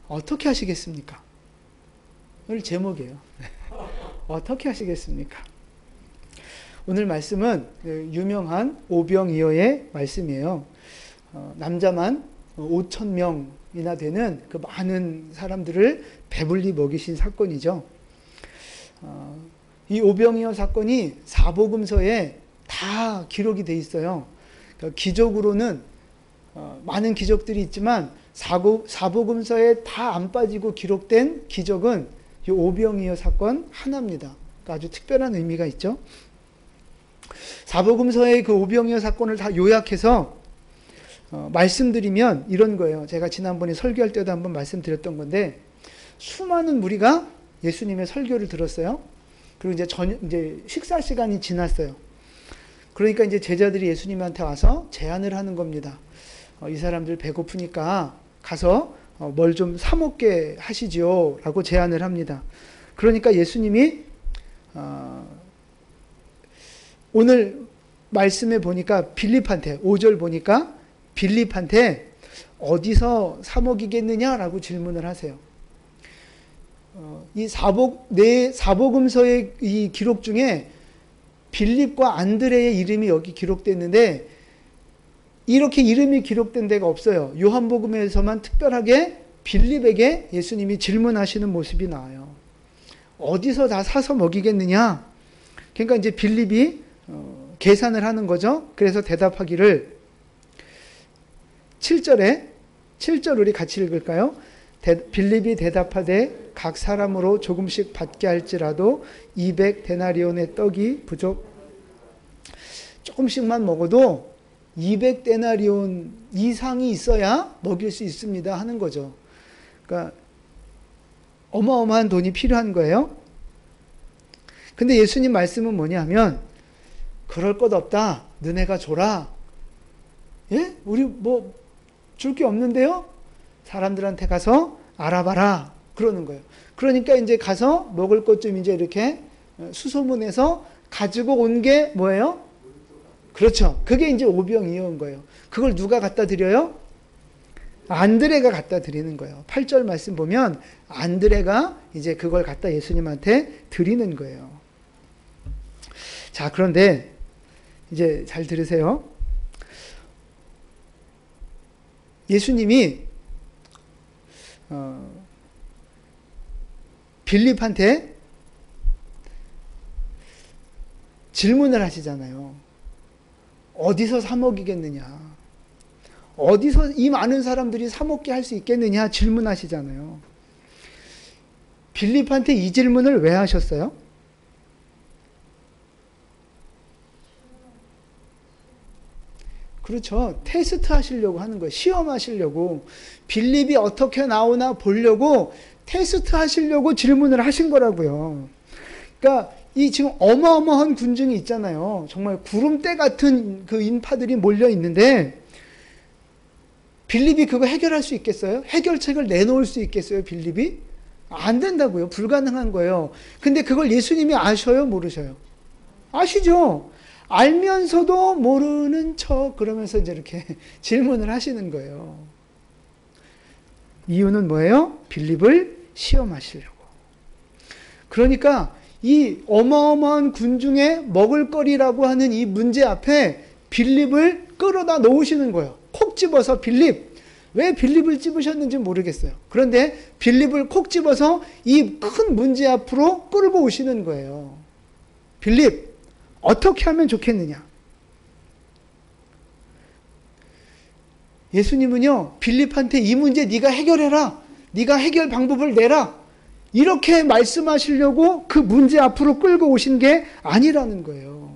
어떻게 하시겠습니까? 오늘 제목이에요. 어떻게 하시겠습니까? 오늘 말씀은 유명한 오병이어의 말씀이에요. 남자만 5,000명이나 되는 그 많은 사람들을 배불리 먹이신 사건이죠. 이 오병이어 사건이 사복음서에 다 기록이 돼 있어요. 그러니까 기적으로는 많은 기적들이 있지만 사복음서에 다 안 빠지고 기록된 기적은 이 오병이어 사건 하나입니다. 그러니까 아주 특별한 의미가 있죠. 사복음서의 그 오병이어 사건을 다 요약해서 말씀드리면 이런 거예요. 제가 지난번에 설교할 때도 한번 말씀드렸던 건데, 수많은 무리가 예수님의 설교를 들었어요. 그리고 이제 식사 시간이 지났어요. 그러니까 이제 제자들이 예수님한테 와서 제안을 하는 겁니다. 이 사람들 배고프니까 가서 뭘 좀 사 먹게 하시지요 라고 제안을 합니다. 그러니까 예수님이 오늘 말씀에 보니까 빌립한테 5절 보니까 빌립한테 어디서 사 먹이겠느냐라고 질문을 하세요. 이 사복음서의 이 기록 중에 빌립과 안드레의 이름이 여기 기록됐는데 이렇게 이름이 기록된 데가 없어요. 요한복음에서만 특별하게 빌립에게 예수님이 질문하시는 모습이 나와요. 어디서 다 사서 먹이겠느냐? 그러니까 이제 빌립이 계산을 하는 거죠. 그래서 대답하기를 7절 우리 같이 읽을까요? 빌립이 대답하되 각 사람으로 조금씩 받게 할지라도 200데나리온의 떡이 부족, 조금씩만 먹어도 200데나리온 이상이 있어야 먹일 수 있습니다 하는 거죠. 그러니까 어마어마한 돈이 필요한 거예요. 근데 예수님 말씀은 뭐냐면 그럴 것 없다. 너네가 줘라. 예? 우리 뭐 줄 게 없는데요? 사람들한테 가서 알아봐라. 그러는 거예요. 그러니까 이제 가서 먹을 것 좀 이제 이렇게 수소문해서 가지고 온 게 뭐예요? 그렇죠. 그게 이제 오병이어인 거예요. 그걸 누가 갖다 드려요? 안드레가 갖다 드리는 거예요. 8절 말씀 보면 안드레가 이제 그걸 갖다 예수님한테 드리는 거예요. 자, 그런데 이제 잘 들으세요. 예수님이 빌립한테 질문을 하시잖아요. 어디서 사 먹이겠느냐? 어디서 이 많은 사람들이 사 먹게 할 수 있겠느냐? 질문하시잖아요. 빌립한테 이 질문을 왜 하셨어요? 그렇죠. 테스트 하시려고 하는 거예요. 시험하시려고. 빌립이 어떻게 나오나 보려고 테스트 하시려고 질문을 하신 거라고요. 그러니까 이 지금 어마어마한 군중이 있잖아요. 정말 구름대 같은 그 인파들이 몰려 있는데 빌립이 그거 해결할 수 있겠어요? 해결책을 내놓을 수 있겠어요? 빌립이? 안 된다고요. 불가능한 거예요. 근데 그걸 예수님이 아셔요? 모르셔요? 아시죠? 알면서도 모르는 척 그러면서 이제 이렇게 질문을 하시는 거예요. 이유는 뭐예요? 빌립을 시험하시려고. 그러니까 이 어마어마한 군중의 먹을거리라고 하는 이 문제 앞에 빌립을 끌어다 놓으시는 거예요. 콕 집어서 빌립. 왜 빌립을 집으셨는지 모르겠어요. 그런데 빌립을 콕 집어서 이 큰 문제 앞으로 끌고 오시는 거예요. 빌립, 어떻게 하면 좋겠느냐? 예수님은요, 빌립한테 이 문제 네가 해결해라. 네가 해결 방법을 내라. 이렇게 말씀하시려고 그 문제 앞으로 끌고 오신 게 아니라는 거예요.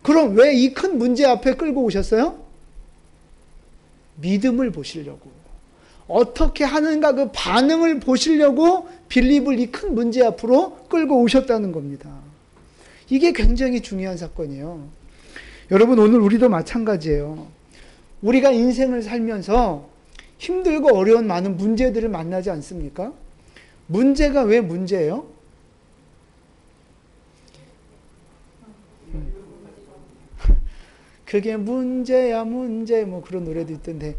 그럼 왜 이 큰 문제 앞에 끌고 오셨어요? 믿음을 보시려고. 어떻게 하는가 그 반응을 보시려고 빌립을 이 큰 문제 앞으로 끌고 오셨다는 겁니다. 이게 굉장히 중요한 사건이에요. 여러분, 오늘 우리도 마찬가지예요. 우리가 인생을 살면서 힘들고 어려운 많은 문제들을 만나지 않습니까? 문제가 왜 문제예요? 그게 문제야 문제 뭐 그런 노래도 있던데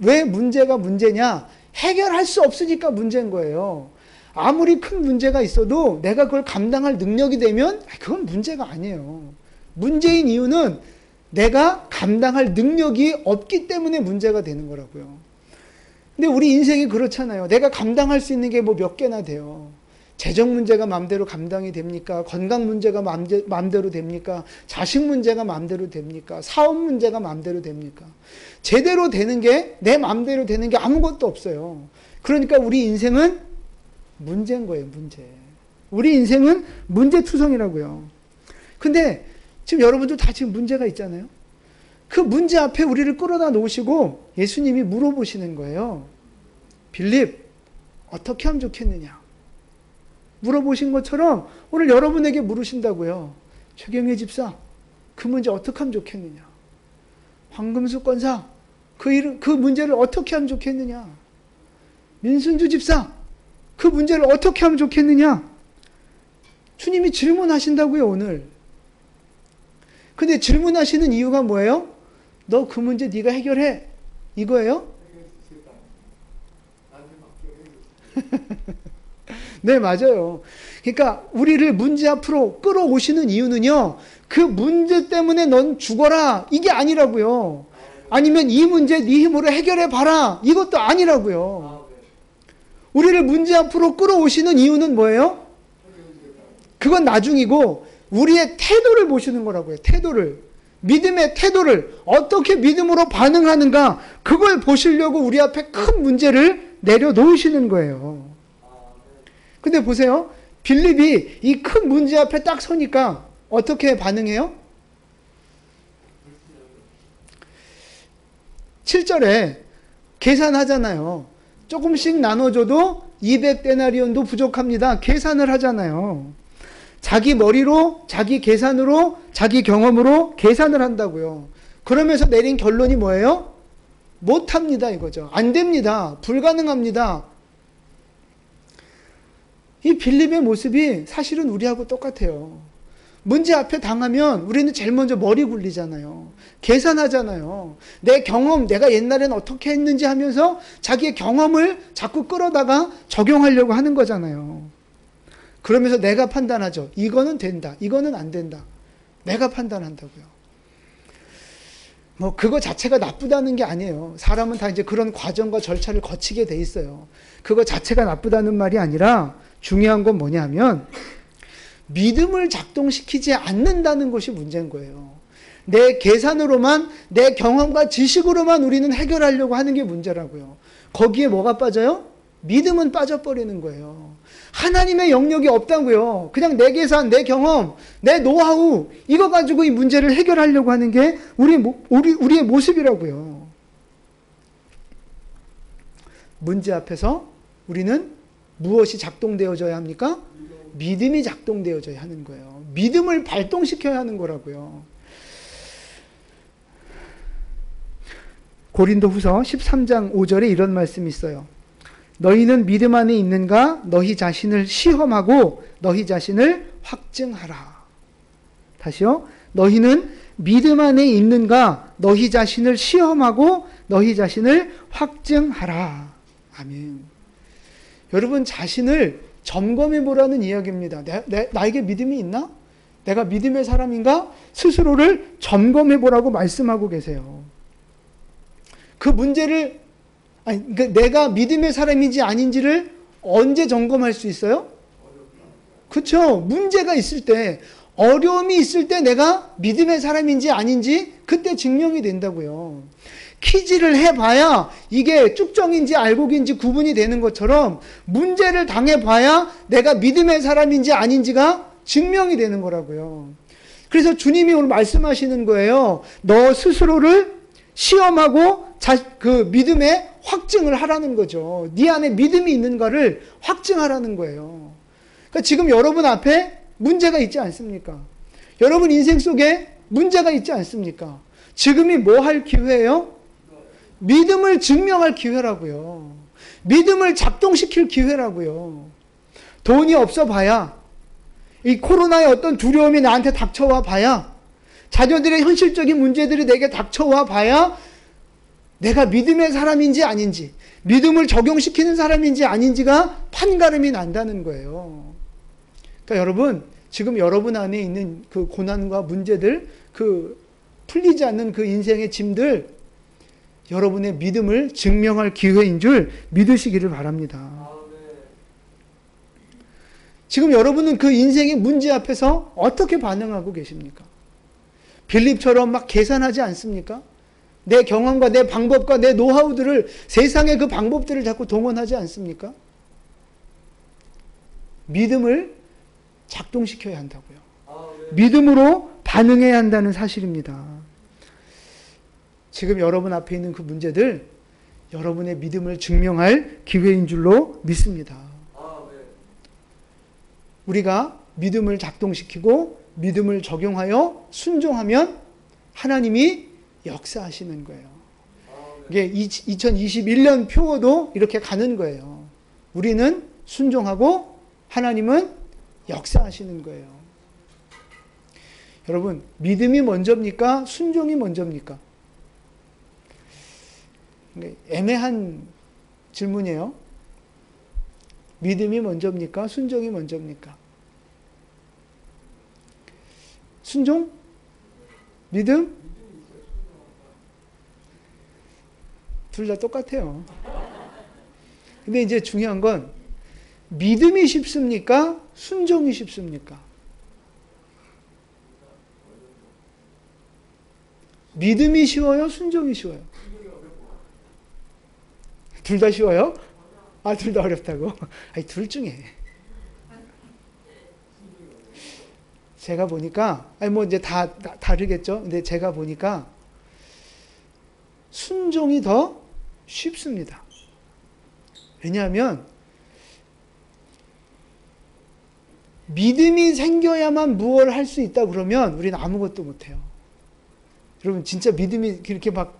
왜 문제가 문제냐? 해결할 수 없으니까 문제인 거예요. 아무리 큰 문제가 있어도 내가 그걸 감당할 능력이 되면 그건 문제가 아니에요. 문제인 이유는 내가 감당할 능력이 없기 때문에 문제가 되는 거라고요. 근데 우리 인생이 그렇잖아요. 내가 감당할 수 있는 게 뭐 몇 개나 돼요. 재정 문제가 마음대로 감당이 됩니까? 건강 문제가 마음대로 됩니까? 자식 문제가 마음대로 됩니까? 사업 문제가 마음대로 됩니까? 제대로 되는 게, 내 마음대로 되는 게 아무것도 없어요. 그러니까 우리 인생은 문제인 거예요, 문제. 우리 인생은 문제투성이라고요. 근데 지금 여러분들 다 지금 문제가 있잖아요. 그 문제 앞에 우리를 끌어다 놓으시고 예수님이 물어보시는 거예요. 빌립, 어떻게 하면 좋겠느냐? 물어보신 것처럼 오늘 여러분에게 물으신다고요. 최경혜 집사, 그 문제 어떻게 하면 좋겠느냐? 황금수 권사, 그 문제를 어떻게 하면 좋겠느냐? 민순주 집사, 그 문제를 어떻게 하면 좋겠느냐? 주님이 질문하신다고요, 오늘. 근데 질문하시는 이유가 뭐예요? 너 그 문제 네가 해결해. 이거예요? 네, 맞아요. 그러니까 우리를 문제 앞으로 끌어오시는 이유는요, 그 문제 때문에 넌 죽어라, 이게 아니라고요. 아니면 이 문제 네 힘으로 해결해 봐라, 이것도 아니라고요. 우리를 문제 앞으로 끌어오시는 이유는 뭐예요? 그건 나중이고 우리의 태도를 보시는 거라고요. 태도를. 믿음의 태도를 어떻게 믿음으로 반응하는가, 그걸 보시려고 우리 앞에 큰 문제를 내려놓으시는 거예요. 근데 보세요. 빌립이 이 큰 문제 앞에 딱 서니까 어떻게 반응해요? 7절에 계산하잖아요. 조금씩 나눠줘도 200데나리온도 부족합니다. 계산을 하잖아요. 자기 머리로, 자기 계산으로, 자기 경험으로 계산을 한다고요. 그러면서 내린 결론이 뭐예요? 못합니다, 이거죠. 안 됩니다. 불가능합니다. 이 빌립의 모습이 사실은 우리하고 똑같아요. 문제 앞에 당하면 우리는 제일 먼저 머리 굴리잖아요. 계산하잖아요. 내 경험, 내가 옛날엔 어떻게 했는지 하면서 자기의 경험을 자꾸 끌어다가 적용하려고 하는 거잖아요. 그러면서 내가 판단하죠. 이거는 된다. 이거는 안 된다. 내가 판단한다고요. 뭐 그거 자체가 나쁘다는 게 아니에요. 사람은 다 이제 그런 과정과 절차를 거치게 돼 있어요. 그거 자체가 나쁘다는 말이 아니라 중요한 건 뭐냐면 믿음을 작동시키지 않는다는 것이 문제인 거예요. 내 계산으로만, 내 경험과 지식으로만 우리는 해결하려고 하는 게 문제라고요. 거기에 뭐가 빠져요? 믿음은 빠져버리는 거예요. 하나님의 영역이 없다고요. 그냥 내 계산, 내 경험, 내 노하우, 이거 가지고 이 문제를 해결하려고 하는 게 우리의 모습이라고요. 문제 앞에서 우리는 무엇이 작동되어져야 합니까? 믿음이 작동되어져야 하는 거예요. 믿음을 발동시켜야 하는 거라고요. 고린도후서 13장 5절에 이런 말씀이 있어요. 너희는 믿음 안에 있는가? 너희 자신을 시험하고 너희 자신을 확증하라. 다시요. 너희는 믿음 안에 있는가? 너희 자신을 시험하고 너희 자신을 확증하라. 아멘. 여러분, 자신을 점검해 보라는 이야기입니다. 나에게 믿음이 있나? 내가 믿음의 사람인가? 스스로를 점검해 보라고 말씀하고 계세요. 그 문제를, 내가 믿음의 사람인지 아닌지를 언제 점검할 수 있어요? 그렇죠. 문제가 있을 때, 어려움이 있을 때 내가 믿음의 사람인지 아닌지 그때 증명이 된다고요. 퀴즈를 해봐야 이게 쭉정인지 알곡인지 구분이 되는 것처럼 문제를 당해봐야 내가 믿음의 사람인지 아닌지가 증명이 되는 거라고요. 그래서 주님이 오늘 말씀하시는 거예요. 너 스스로를 시험하고 그 믿음의 확증을 하라는 거죠. 네 안에 믿음이 있는가를 확증하라는 거예요. 그러니까 지금 여러분 앞에 문제가 있지 않습니까? 여러분 인생 속에 문제가 있지 않습니까? 지금이 뭐 할 기회예요? 믿음을 증명할 기회라고요. 믿음을 작동시킬 기회라고요. 돈이 없어 봐야, 이 코로나의 어떤 두려움이 나한테 닥쳐와 봐야, 자녀들의 현실적인 문제들이 내게 닥쳐와 봐야 내가 믿음의 사람인지 아닌지, 믿음을 적용시키는 사람인지 아닌지가 판가름이 난다는 거예요. 그러니까 여러분, 지금 여러분 안에 있는 그 고난과 문제들, 그 풀리지 않는 그 인생의 짐들, 여러분의 믿음을 증명할 기회인 줄 믿으시기를 바랍니다. 지금 여러분은 그 인생의 문제 앞에서 어떻게 반응하고 계십니까? 빌립처럼 막 계산하지 않습니까? 내 경험과 내 방법과 내 노하우들을, 세상의 그 방법들을 자꾸 동원하지 않습니까? 믿음을 작동시켜야 한다고요. 믿음으로 반응해야 한다는 사실입니다. 지금 여러분 앞에 있는 그 문제들, 여러분의 믿음을 증명할 기회인 줄로 믿습니다. 우리가 믿음을 작동시키고 믿음을 적용하여 순종하면 하나님이 역사하시는 거예요. 이게 2021년 표어도 이렇게 가는 거예요. 우리는 순종하고 하나님은 역사하시는 거예요. 여러분, 믿음이 먼저입니까? 순종이 먼저입니까? 애매한 질문이에요. 믿음이 먼저입니까? 순종이 먼저입니까? 순종? 믿음? 둘 다 똑같아요. 근데 이제 중요한 건 믿음이 쉽습니까? 순종이 쉽습니까? 믿음이 쉬워요? 순종이 쉬워요? 둘 다 쉬워요? 아, 둘 다 어렵다고? 아니, 둘 중에. 제가 보니까, 아니, 뭐, 이제 다 다르겠죠? 근데 제가 보니까, 순종이 더 쉽습니다. 왜냐하면, 믿음이 생겨야만 무엇을 할 수 있다 그러면, 우리는 아무것도 못해요. 여러분, 진짜 믿음이 그렇게 막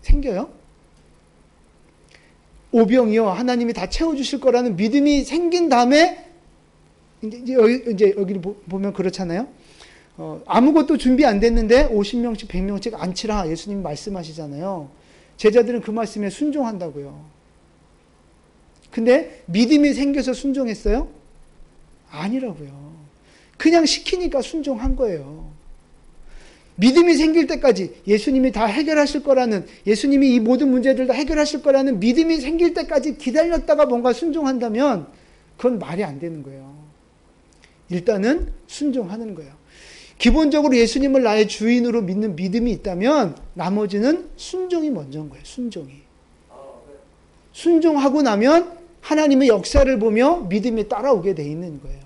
생겨요? 오병이요, 하나님이 다 채워주실 거라는 믿음이 생긴 다음에, 이제 여기 보면 그렇잖아요. 아무것도 준비 안 됐는데 50명씩 100명씩 앉히라 예수님이 말씀하시잖아요. 제자들은 그 말씀에 순종한다고요. 근데 믿음이 생겨서 순종했어요? 아니라고요. 그냥 시키니까 순종한 거예요. 믿음이 생길 때까지 예수님이 다 해결하실 거라는, 예수님이 이 모든 문제들 다 해결하실 거라는 믿음이 생길 때까지 기다렸다가 뭔가 순종한다면 그건 말이 안 되는 거예요. 일단은 순종하는 거예요. 기본적으로 예수님을 나의 주인으로 믿는 믿음이 있다면 나머지는 순종이 먼저인 거예요. 순종이. 순종하고 나면 하나님의 역사를 보며 믿음이 따라오게 돼 있는 거예요.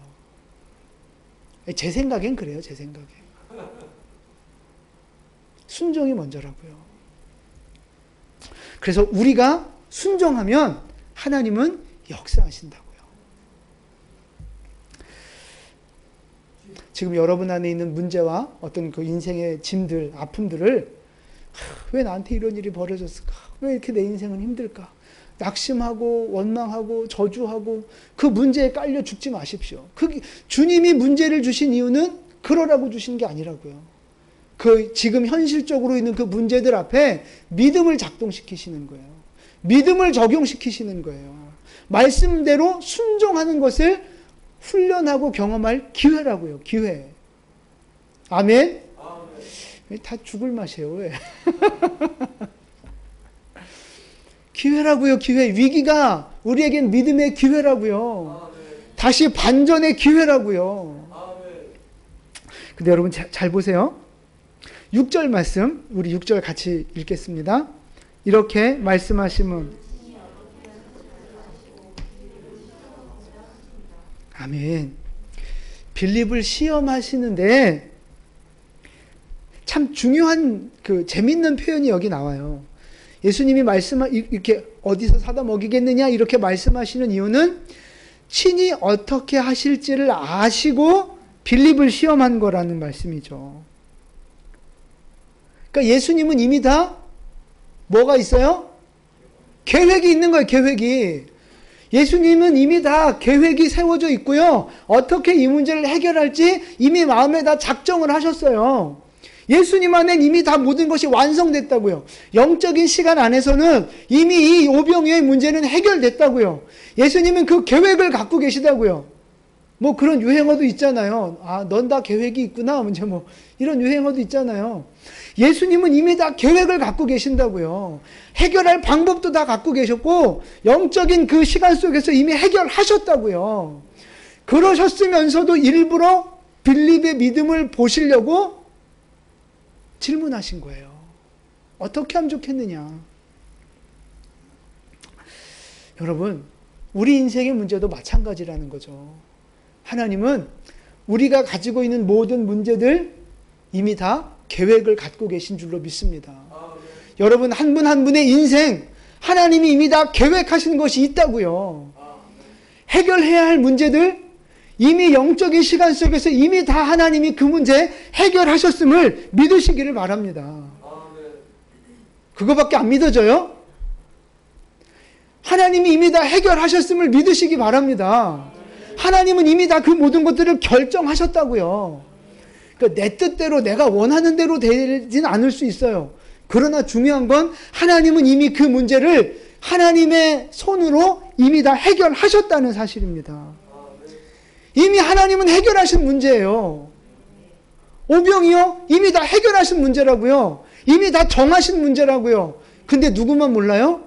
제 생각엔 그래요. 제 생각엔. 순종이 먼저라고요. 그래서 우리가 순종하면 하나님은 역사하신다고요. 지금 여러분 안에 있는 문제와 어떤 그 인생의 짐들, 아픔들을 왜 나한테 이런 일이 벌어졌을까? 왜 이렇게 내 인생은 힘들까? 낙심하고 원망하고 저주하고 그 문제에 깔려 죽지 마십시오. 주님이 문제를 주신 이유는 그러라고 주신 게 아니라고요. 그 지금 현실적으로 있는 그 문제들 앞에 믿음을 작동시키시는 거예요. 믿음을 적용시키시는 거예요. 말씀대로 순종하는 것을 훈련하고 경험할 기회라고요. 기회. 아멘? 다 죽을 맛이에요. 왜? 기회라고요. 기회. 위기가 우리에겐 믿음의 기회라고요. 다시 반전의 기회라고요. 근데 여러분 잘 보세요. 6절 말씀, 우리 6절 같이 읽겠습니다. 이렇게 말씀하시면 아멘. 빌립을 시험하시는데 참 중요한 그 재밌는 표현이 여기 나와요. 예수님이 이렇게 어디서 사다 먹이겠느냐 이렇게 말씀하시는 이유는 친히 어떻게 하실지를 아시고 빌립을 시험한 거라는 말씀이죠. 그러니까 예수님은 이미 다 뭐가 있어요? 계획이 있는 거예요. 계획이. 예수님은 이미 다 계획이 세워져 있고요. 어떻게 이 문제를 해결할지 이미 마음에 다 작정을 하셨어요. 예수님 안엔 이미 다 모든 것이 완성됐다고요. 영적인 시간 안에서는 이미 이 오병이어의 문제는 해결됐다고요. 예수님은 그 계획을 갖고 계시다고요. 뭐 그런 유행어도 있잖아요. 아, 넌 다 계획이 있구나. 이제 뭐 이런 유행어도 있잖아요. 예수님은 이미 다 계획을 갖고 계신다고요. 해결할 방법도 다 갖고 계셨고 영적인 그 시간 속에서 이미 해결하셨다고요. 그러셨으면서도 일부러 빌립의 믿음을 보시려고 질문하신 거예요. 어떻게 하면 좋겠느냐. 여러분, 우리 인생의 문제도 마찬가지라는 거죠. 하나님은 우리가 가지고 있는 모든 문제들 이미 다 계획을 갖고 계신 줄로 믿습니다. 여러분, 한 분 한 분의 인생 하나님이 이미 다 계획하신 것이 있다고요. 해결해야 할 문제들 이미 영적인 시간 속에서 이미 다 하나님이 그 문제 해결하셨음을 믿으시기를 바랍니다. 그거밖에 안 믿어져요? 하나님이 이미 다 해결하셨음을 믿으시기 바랍니다. 하나님은 이미 다 그 모든 것들을 결정하셨다고요. 그러니까 내 뜻대로 내가 원하는 대로 되진 않을 수 있어요. 그러나 중요한 건 하나님은 이미 그 문제를 하나님의 손으로 이미 다 해결하셨다는 사실입니다. 이미 하나님은 해결하신 문제예요. 오병이요? 이미 다 해결하신 문제라고요. 이미 다 정하신 문제라고요. 근데 누구만 몰라요?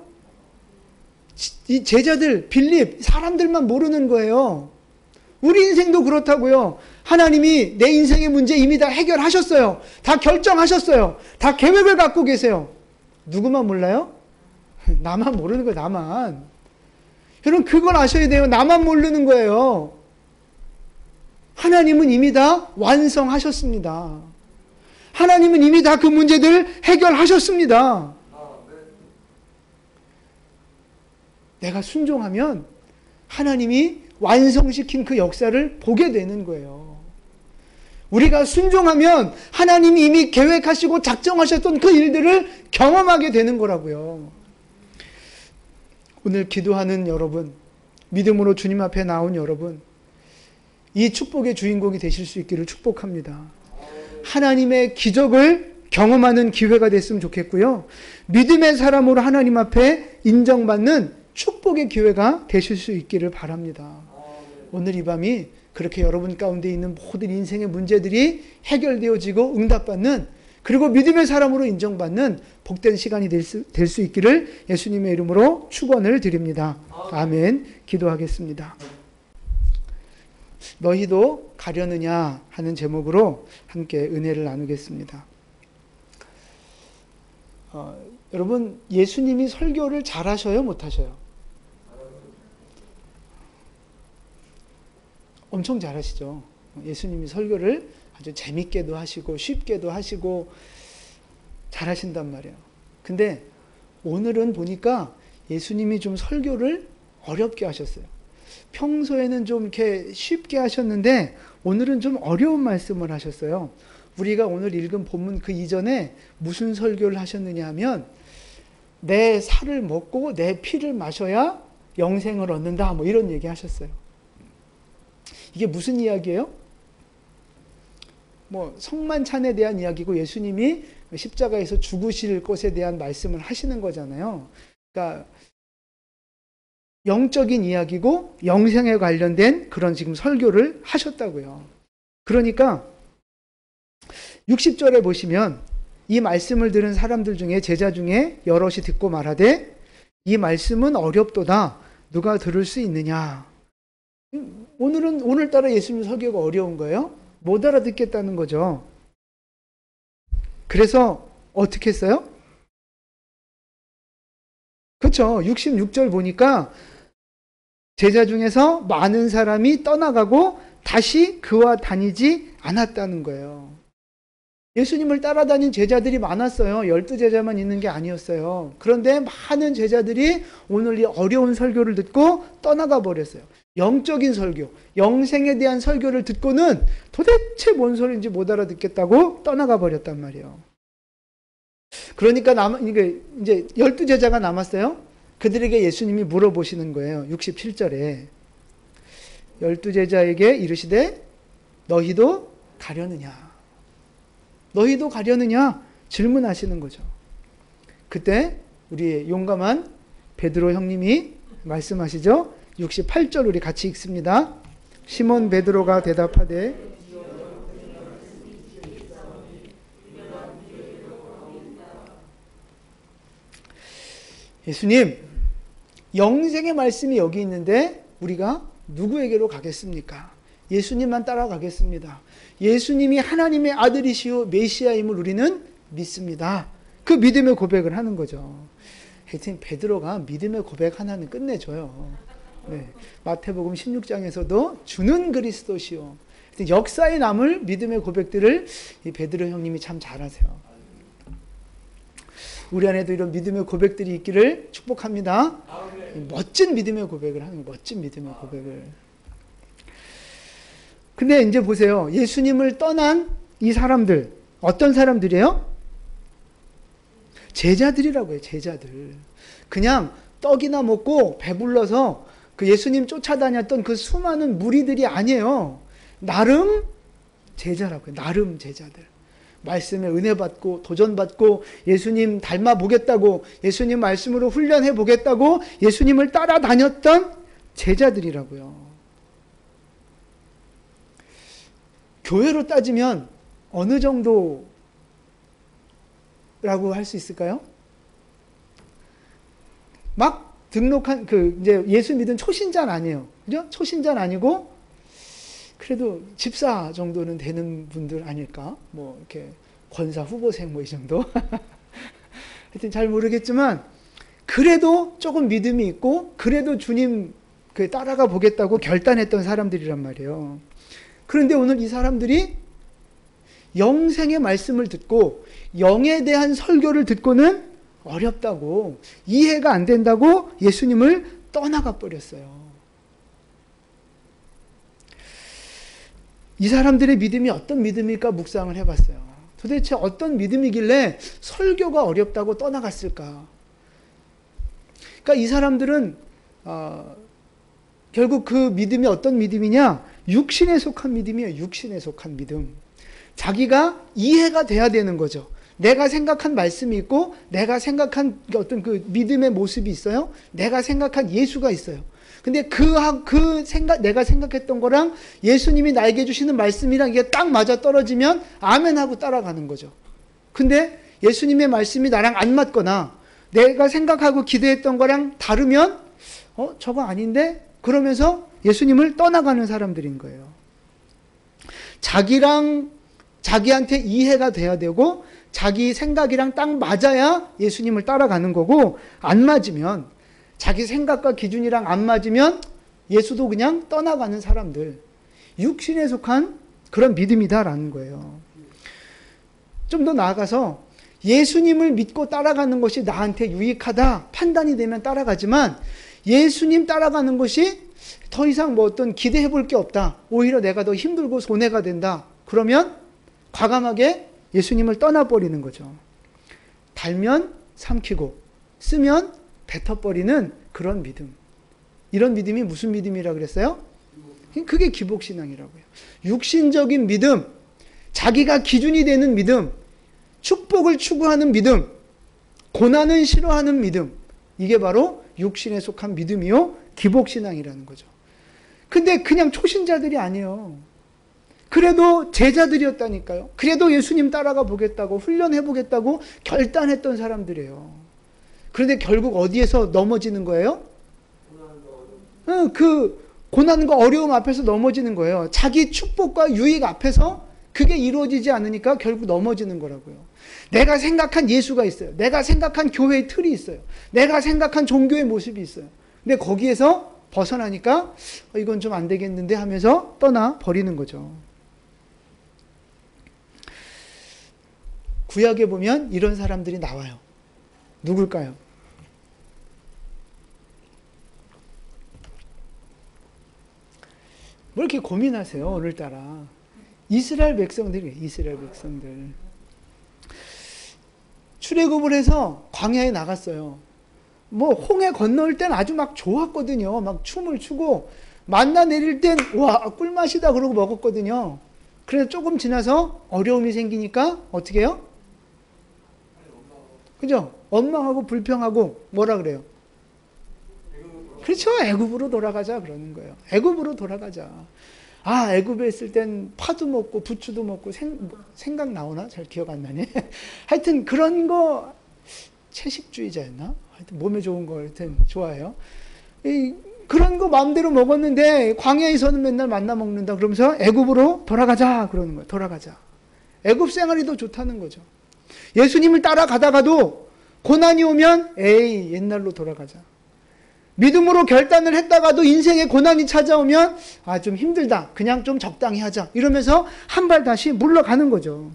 이 제자들, 빌립, 사람들만 모르는 거예요. 우리 인생도 그렇다고요. 하나님이 내 인생의 문제 이미 다 해결하셨어요. 다 결정하셨어요. 다 계획을 갖고 계세요. 누구만 몰라요? 나만 모르는 거예요. 나만. 여러분 그걸 아셔야 돼요. 나만 모르는 거예요. 하나님은 이미 다 완성하셨습니다. 하나님은 이미 다 그 문제들 해결하셨습니다. 내가 순종하면 하나님이 완성시킨 그 역사를 보게 되는 거예요. 우리가 순종하면 하나님이 이미 계획하시고 작정하셨던 그 일들을 경험하게 되는 거라고요. 오늘 기도하는 여러분, 믿음으로 주님 앞에 나온 여러분, 이 축복의 주인공이 되실 수 있기를 축복합니다. 하나님의 기적을 경험하는 기회가 됐으면 좋겠고요. 믿음의 사람으로 하나님 앞에 인정받는 축복의 기회가 되실 수 있기를 바랍니다. 오늘 이 밤이 그렇게 여러분 가운데 있는 모든 인생의 문제들이 해결되어지고 응답받는, 그리고 믿음의 사람으로 인정받는 복된 시간이 될 수 있기를 예수님의 이름으로 축원을 드립니다. 아멘. 기도하겠습니다. 너희도 가려느냐 하는 제목으로 함께 은혜를 나누겠습니다. 여러분, 예수님이 설교를 잘하셔요, 못하셔요? 엄청 잘하시죠. 예수님이 설교를 아주 재밌게도 하시고 쉽게도 하시고 잘하신단 말이에요. 근데 오늘은 보니까 예수님이 좀 설교를 어렵게 하셨어요. 평소에는 좀 이렇게 쉽게 하셨는데 오늘은 좀 어려운 말씀을 하셨어요. 우리가 오늘 읽은 본문 그 이전에 무슨 설교를 하셨느냐 하면 내 살을 먹고 내 피를 마셔야 영생을 얻는다, 뭐 이런 얘기 하셨어요. 이게 무슨 이야기예요? 뭐 성만찬에 대한 이야기고 예수님이 십자가에서 죽으실 것에 대한 말씀을 하시는 거잖아요. 그러니까 영적인 이야기고 영생에 관련된 그런 지금 설교를 하셨다고요. 그러니까 60절에 보시면 이 말씀을 들은 사람들 중에 제자 중에 여럿이 듣고 말하되 이 말씀은 어렵도다. 누가 들을 수 있느냐. 오늘따라 예수님 설교가 어려운 거예요. 못 알아듣겠다는 거죠. 그래서 어떻게 했어요? 그렇죠. 66절 보니까 제자 중에서 많은 사람이 떠나가고 다시 그와 다니지 않았다는 거예요. 예수님을 따라다닌 제자들이 많았어요. 12제자만 있는 게 아니었어요. 그런데 많은 제자들이 오늘 이 어려운 설교를 듣고 떠나가 버렸어요. 영적인 설교, 영생에 대한 설교를 듣고는 도대체 뭔 소리인지 못 알아듣겠다고 떠나가 버렸단 말이에요. 그러니까 이제 12제자가 남았어요. 그들에게 예수님이 물어보시는 거예요. 67절에 12제자에게 이르시되 너희도 가려느냐. 너희도 가려느냐? 질문하시는 거죠. 그때 우리 용감한 베드로 형님이 말씀하시죠. 68절 우리 같이 읽습니다. 시몬 베드로가 대답하되 예수님, 영생의 말씀이 여기 있는데 우리가 누구에게로 가겠습니까? 예수님만 따라가겠습니다. 예수님이 하나님의 아들이시오 메시아임을 우리는 믿습니다. 그 믿음의 고백을 하는 거죠. 하여튼 베드로가 믿음의 고백 하나는 끝내줘요. 네. 마태복음 16장에서도 주는 그리스도시오. 역사에 남을 믿음의 고백들을 이 베드로 형님이 참 잘하세요. 우리 안에도 이런 믿음의 고백들이 있기를 축복합니다. 멋진 믿음의 고백을 하는 거예요. 멋진 믿음의 고백을. 근데 이제 보세요. 예수님을 떠난 이 사람들, 어떤 사람들이에요? 제자들이라고 해요. 제자들. 그냥 떡이나 먹고 배불러서 그 예수님 쫓아다녔던 그 수많은 무리들이 아니에요. 나름 제자라고 해요. 나름 제자들. 말씀에 은혜 받고 도전 받고 예수님 닮아 보겠다고, 예수님 말씀으로 훈련해 보겠다고 예수님을 따라다녔던 제자들이라고요. 교회로 따지면 어느 정도라고 할 수 있을까요? 막 등록한 이제 예수 믿은 초신자는 아니에요. 그죠? 초신자는 아니고 그래도 집사 정도는 되는 분들 아닐까? 뭐 이렇게 권사 후보생 뭐 이 정도? 하여튼 잘 모르겠지만 그래도 조금 믿음이 있고 그래도 주님 따라가 보겠다고 결단했던 사람들이란 말이에요. 그런데 오늘 이 사람들이 영생의 말씀을 듣고 영에 대한 설교를 듣고는 어렵다고, 이해가 안 된다고 예수님을 떠나가 버렸어요. 이 사람들의 믿음이 어떤 믿음일까 묵상을 해봤어요. 도대체 어떤 믿음이길래 설교가 어렵다고 떠나갔을까? 그러니까 이 사람들은 결국 그 믿음이 어떤 믿음이냐? 육신에 속한 믿음이에요. 육신에 속한 믿음. 자기가 이해가 돼야 되는 거죠. 내가 생각한 말씀이 있고 내가 생각한 어떤 그 믿음의 모습이 있어요. 내가 생각한 예수가 있어요. 근데 내가 생각했던 거랑 예수님이 나에게 주시는 말씀이랑 이게 딱 맞아 떨어지면 아멘하고 따라가는 거죠. 근데 예수님의 말씀이 나랑 안 맞거나 내가 생각하고 기대했던 거랑 다르면 저거 아닌데? 그러면서 예수님을 떠나가는 사람들인 거예요. 자기한테 이해가 돼야 되고 자기 생각이랑 딱 맞아야 예수님을 따라가는 거고, 안 맞으면 자기 생각과 기준이랑 안 맞으면 예수도 그냥 떠나가는 사람들, 육신에 속한 그런 믿음이다라는 거예요. 좀 더 나아가서 예수님을 믿고 따라가는 것이 나한테 유익하다 판단이 되면 따라가지만, 예수님 따라가는 것이 더 이상 뭐 어떤 기대해 볼 게 없다, 오히려 내가 더 힘들고 손해가 된다, 그러면 과감하게 예수님을 떠나버리는 거죠. 달면 삼키고 쓰면 뱉어버리는 그런 믿음. 이런 믿음이 무슨 믿음이라고 그랬어요? 그게 기복신앙이라고요. 육신적인 믿음, 자기가 기준이 되는 믿음, 축복을 추구하는 믿음, 고난은 싫어하는 믿음, 이게 바로 육신에 속한 믿음이요 기복신앙이라는 거죠. 근데 그냥 초신자들이 아니에요. 그래도 제자들이었다니까요. 그래도 예수님 따라가 보겠다고, 훈련해 보겠다고 결단했던 사람들이에요. 그런데 결국 어디에서 넘어지는 거예요? 그 고난과 어려움 앞에서 넘어지는 거예요. 자기 축복과 유익 앞에서 그게 이루어지지 않으니까 결국 넘어지는 거라고요. 내가 생각한 예수가 있어요. 내가 생각한 교회의 틀이 있어요. 내가 생각한 종교의 모습이 있어요. 근데 거기에서 벗어나니까 이건 좀 안 되겠는데 하면서 떠나 버리는 거죠. 구약에 보면 이런 사람들이 나와요. 누굴까요? 뭘 이렇게 고민하세요, 오늘따라. 이스라엘 백성들이에요, 이스라엘 백성들. 출애굽을 해서 광야에 나갔어요. 뭐 홍해 건너올 땐 아주 막 좋았거든요. 막 춤을 추고 만나 내릴 땐 와 꿀맛이다 그러고 먹었거든요. 그래서 조금 지나서 어려움이 생기니까 어떻게 해요? 그죠? 원망하고 불평하고 뭐라 그래요? 그렇죠. 애굽으로 돌아가자 그러는 거예요. 애굽으로 돌아가자. 아, 애굽에 있을 땐 파도 먹고 부추도 먹고 생각 나오나? 잘 기억 안 나네. 하여튼 그런 거 채식주의자였나? 하여튼 몸에 좋은 거 하여튼 좋아해요. 그런 거 마음대로 먹었는데 광야에서는 맨날 만나 먹는다 그러면서 애굽으로 돌아가자 그러는 거예요. 돌아가자. 애굽 생활이 더 좋다는 거죠. 예수님을 따라가다가도 고난이 오면 에이 옛날로 돌아가자. 믿음으로 결단을 했다가도 인생에 고난이 찾아오면 아, 좀 힘들다. 그냥 좀 적당히 하자. 이러면서 한 발 다시 물러가는 거죠.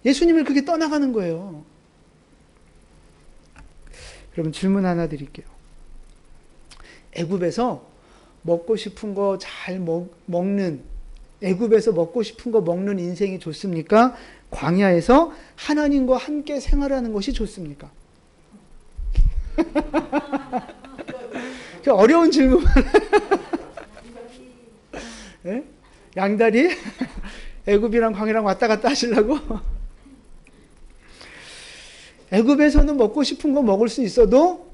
예수님을 그게 떠나가는 거예요. 여러분 질문 하나 드릴게요. 애굽에서 먹고 싶은 거 잘 먹는 애굽에서 먹고 싶은 거 먹는 인생이 좋습니까? 광야에서 하나님과 함께 생활하는 것이 좋습니까? 어려운 질문. 네? 양다리? 애굽이랑 광야랑 왔다 갔다 하시려고? 애굽에서는 먹고 싶은 거 먹을 수 있어도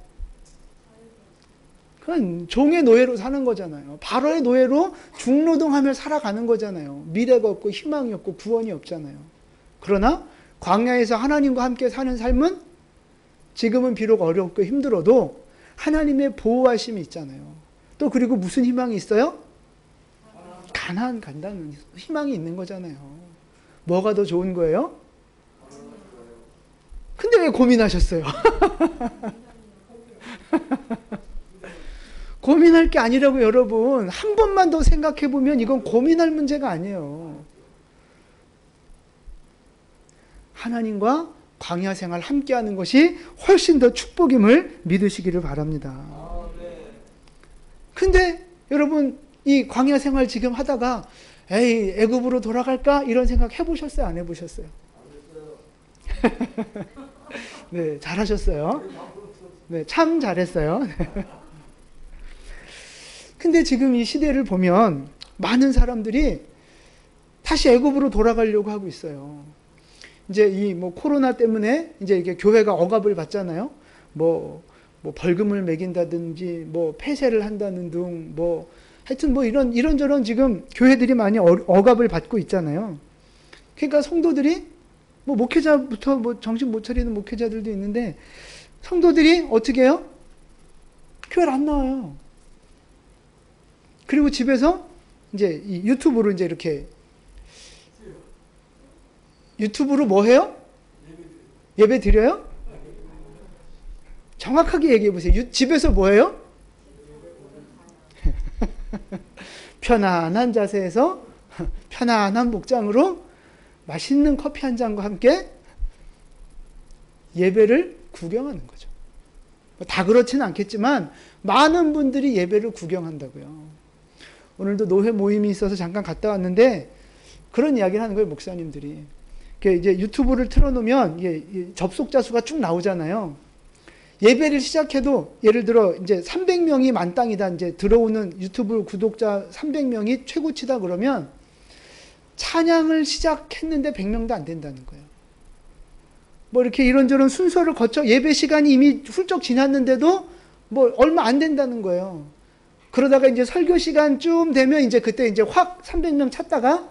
그건 종의 노예로 사는 거잖아요. 바로의 노예로 중노동하며 살아가는 거잖아요. 미래가 없고 희망이 없고 구원이 없잖아요. 그러나 광야에서 하나님과 함께 사는 삶은 지금은 비록 어렵고 힘들어도 하나님의 보호하심이 있잖아요. 또 그리고 무슨 희망이 있어요? 가나안 간다는 희망이 있는 거잖아요. 뭐가 더 좋은 거예요? 근데 왜 고민하셨어요? 고민할 게 아니라고 여러분. 한 번만 더 생각해 보면 이건 고민할 문제가 아니에요. 하나님과 광야 생활 함께 하는 것이 훨씬 더 축복임을 믿으시기를 바랍니다. 근데 여러분 이 광야 생활 지금 하다가 에이 애굽으로 돌아갈까? 이런 생각 해보셨어요? 안 해보셨어요? 네, 잘하셨어요. 네, 참 잘했어요. 근데 지금 이 시대를 보면 많은 사람들이 다시 애굽으로 돌아가려고 하고 있어요. 이제 이 뭐 코로나 때문에 이제 이게 교회가 억압을 받잖아요. 뭐 벌금을 매긴다든지 뭐 폐쇄를 한다는 등 뭐 하여튼 뭐 이런저런 지금 교회들이 많이 억압을 받고 있잖아요. 그러니까 성도들이 뭐 목회자부터 뭐 정신 못 차리는 목회자들도 있는데 성도들이 어떻게 해요? 교회를 안 나와요. 그리고 집에서 이제 이 유튜브로 이제 이렇게 유튜브로 뭐 해요? 예배 드려요? 정확하게 얘기해 보세요. 집에서 뭐 해요? 편안한 자세에서 편안한 목장으로 맛있는 커피 한 잔과 함께 예배를 구경하는 거죠. 다 그렇지는 않겠지만 많은 분들이 예배를 구경한다고요. 오늘도 노회 모임이 있어서 잠깐 갔다 왔는데 그런 이야기를 하는 거예요, 목사님들이. 이제 유튜브를 틀어놓으면 접속자 수가 쭉 나오잖아요. 예배를 시작해도 예를 들어 이제 300명이 만땅이다. 이제 들어오는 유튜브 구독자 300명이 최고치다 그러면 찬양을 시작했는데 100명도 안 된다는 거예요. 뭐 이렇게 이런저런 순서를 거쳐 예배 시간이 이미 훌쩍 지났는데도 뭐 얼마 안 된다는 거예요. 그러다가 이제 설교 시간 좀 되면 이제 그때 이제 확 300명 찾다가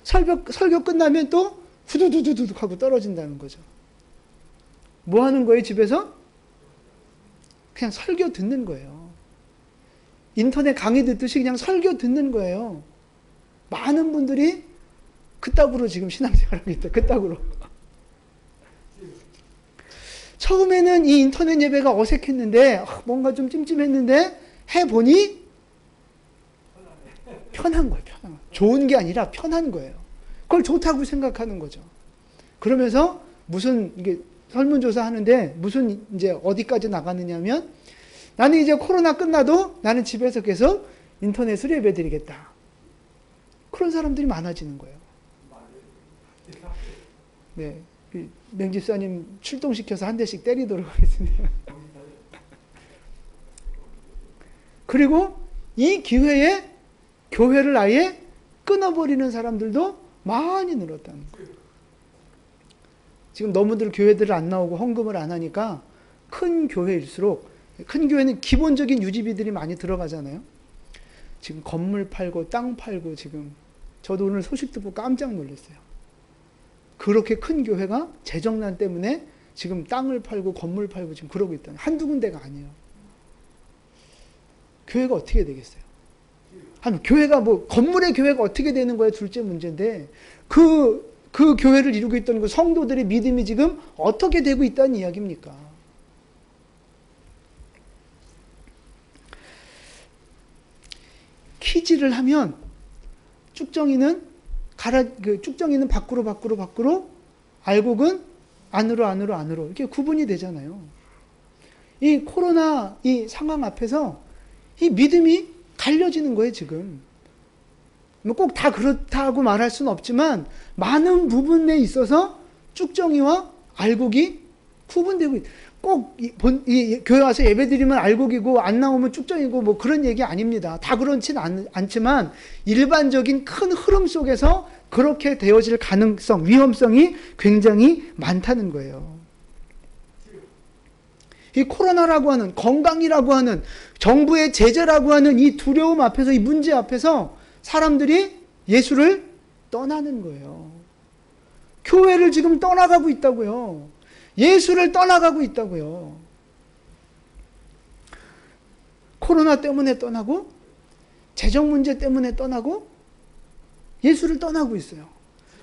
설교 끝나면 또 후두두두두 하고 떨어진다는 거죠. 뭐 하는 거예요, 집에서? 그냥 설교 듣는 거예요. 인터넷 강의 듣듯이 그냥 설교 듣는 거예요. 많은 분들이 그따구로 지금 신앙생활하고 있다. 그따구로. 처음에는 이 인터넷 예배가 어색했는데 뭔가 좀 찜찜했는데 해보니 편한 거예요. 편한. 좋은 게 아니라 편한 거예요. 그걸 좋다고 생각하는 거죠. 그러면서 무슨 이게 설문조사 하는데 무슨 이제 어디까지 나가느냐면 나는 이제 코로나 끝나도 나는 집에서 계속 인터넷으로 예배 드리겠다. 그런 사람들이 많아지는 거예요. 네. 맹집사님 출동시켜서 한 대씩 때리도록 하겠습니다. 그리고 이 기회에 교회를 아예 끊어버리는 사람들도 많이 늘었다는 거예요. 지금 너무들 교회들을 안 나오고 헌금을 안 하니까 큰 교회일수록, 큰 교회는 기본적인 유지비들이 많이 들어가잖아요. 지금 건물 팔고 땅 팔고, 지금 저도 오늘 소식 듣고 깜짝 놀랐어요. 그렇게 큰 교회가 재정난 때문에 지금 땅을 팔고 건물 팔고 지금 그러고 있다니. 한두 군데가 아니에요. 교회가 어떻게 되겠어요? 교회가 뭐 건물의 교회가 어떻게 되는 거예요? 둘째 문제인데, 그 교회를 이루고 있던 그 성도들의 믿음이 지금 어떻게 되고 있다는 이야기입니까? 키지를 하면 쭉정이는 쭉정이는 밖으로, 알곡은 안으로 이렇게 구분이 되잖아요. 이 코로나 이 상황 앞에서 이 믿음이 갈려지는 거예요, 지금. 꼭 다 그렇다고 말할 수는 없지만 많은 부분에 있어서 쭉정이와 알곡이 구분되고, 꼭 교회 와서 예배드리면 알곡이고 안 나오면 쭉정이고 뭐 그런 얘기 아닙니다. 다 그렇지는 않지만 일반적인 큰 흐름 속에서 그렇게 되어질 가능성, 위험성이 굉장히 많다는 거예요. 이 코로나라고 하는, 건강이라고 하는, 정부의 제재라고 하는 이 두려움 앞에서, 이 문제 앞에서 사람들이 예수를 떠나는 거예요. 교회를 지금 떠나가고 있다고요. 예수를 떠나가고 있다고요. 코로나 때문에 떠나고, 재정 문제 때문에 떠나고, 예수를 떠나고 있어요.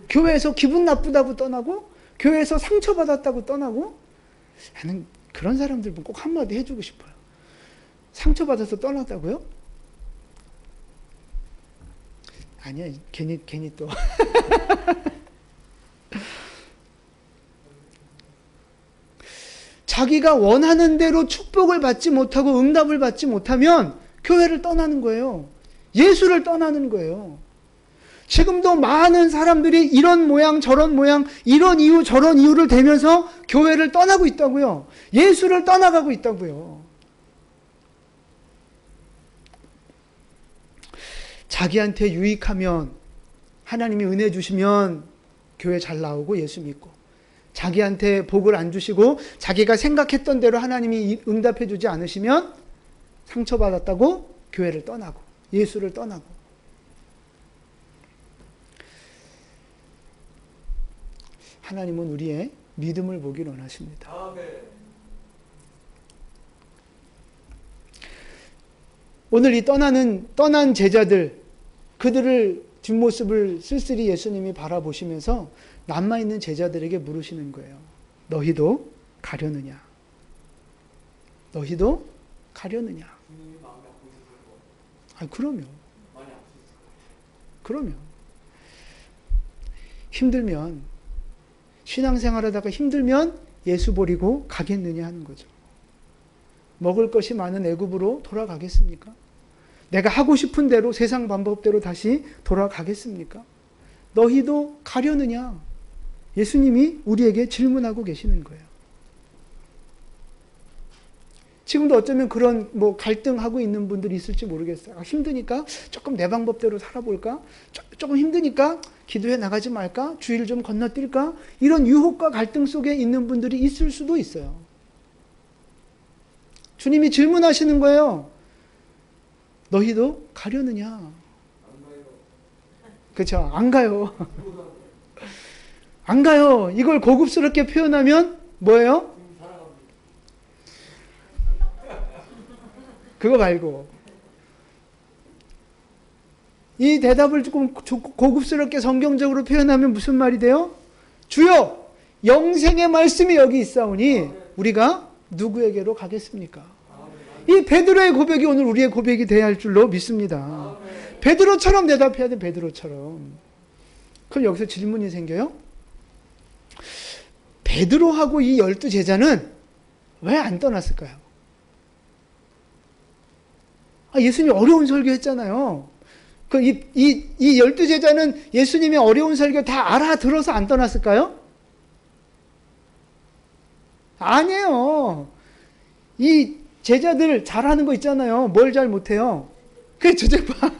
교회에서 기분 나쁘다고 떠나고, 교회에서 상처받았다고 떠나고. 나는 그런 사람들 보면 꼭 한마디 해주고 싶어요. 상처받아서 떠났다고요? 아니야, 괜히 또. 자기가 원하는 대로 축복을 받지 못하고 응답을 받지 못하면 교회를 떠나는 거예요. 예수를 떠나는 거예요. 지금도 많은 사람들이 이런 모양 저런 모양, 이런 이유 저런 이유를 대면서 교회를 떠나고 있다고요. 예수를 떠나가고 있다고요. 자기한테 유익하면, 하나님이 은혜 주시면 교회 잘 나오고 예수 믿고, 자기한테 복을 안 주시고 자기가 생각했던 대로 하나님이 응답해 주지 않으시면 상처받았다고 교회를 떠나고 예수를 떠나고. 하나님은 우리의 믿음을 보기를 원하십니다. 오늘 이 떠난 제자들, 그들을 뒷모습을 쓸쓸히 예수님이 바라보시면서 남아있는 제자들에게 물으시는 거예요. 너희도 가려느냐? 너희도 가려느냐? 그럼요. 힘들면, 신앙생활 하다가 힘들면 예수 버리고 가겠느냐 하는 거죠. 먹을 것이 많은 애굽으로 돌아가겠습니까? 내가 하고 싶은 대로, 세상 방법대로 다시 돌아가겠습니까? 너희도 가려느냐? 예수님이 우리에게 질문하고 계시는 거예요. 지금도 어쩌면 그런 갈등하고 있는 분들이 있을지 모르겠어요. 힘드니까 조금 내 방법대로 살아볼까? 조금 힘드니까 기도해 나가지 말까? 주의를 좀 건너뛸까? 이런 유혹과 갈등 속에 있는 분들이 있을 수도 있어요. 주님이 질문하시는 거예요. 너희도 가려느냐? 그렇죠? 안 가요. 안 가요. 이걸 고급스럽게 표현하면 뭐예요? 그거 말고. 이 대답을 조금 고급스럽게 성경적으로 표현하면 무슨 말이 돼요? 주여, 영생의 말씀이 여기 있사오니 우리가 누구에게로 가겠습니까? 이 베드로의 고백이 오늘 우리의 고백이 되어야 할 줄로 믿습니다. 베드로처럼 대답해야 돼, 베드로처럼. 그럼 여기서 질문이 생겨요. 베드로하고 이 12제자는 왜 안 떠났을까요? 예수님이 어려운 설교 했잖아요. 이 12제자는 예수님의 어려운 설교 다 알아들어서 안 떠났을까요? 아니에요. 이 제자들 잘하는 거 있잖아요. 뭘 잘 못해요? 그게 주제파악.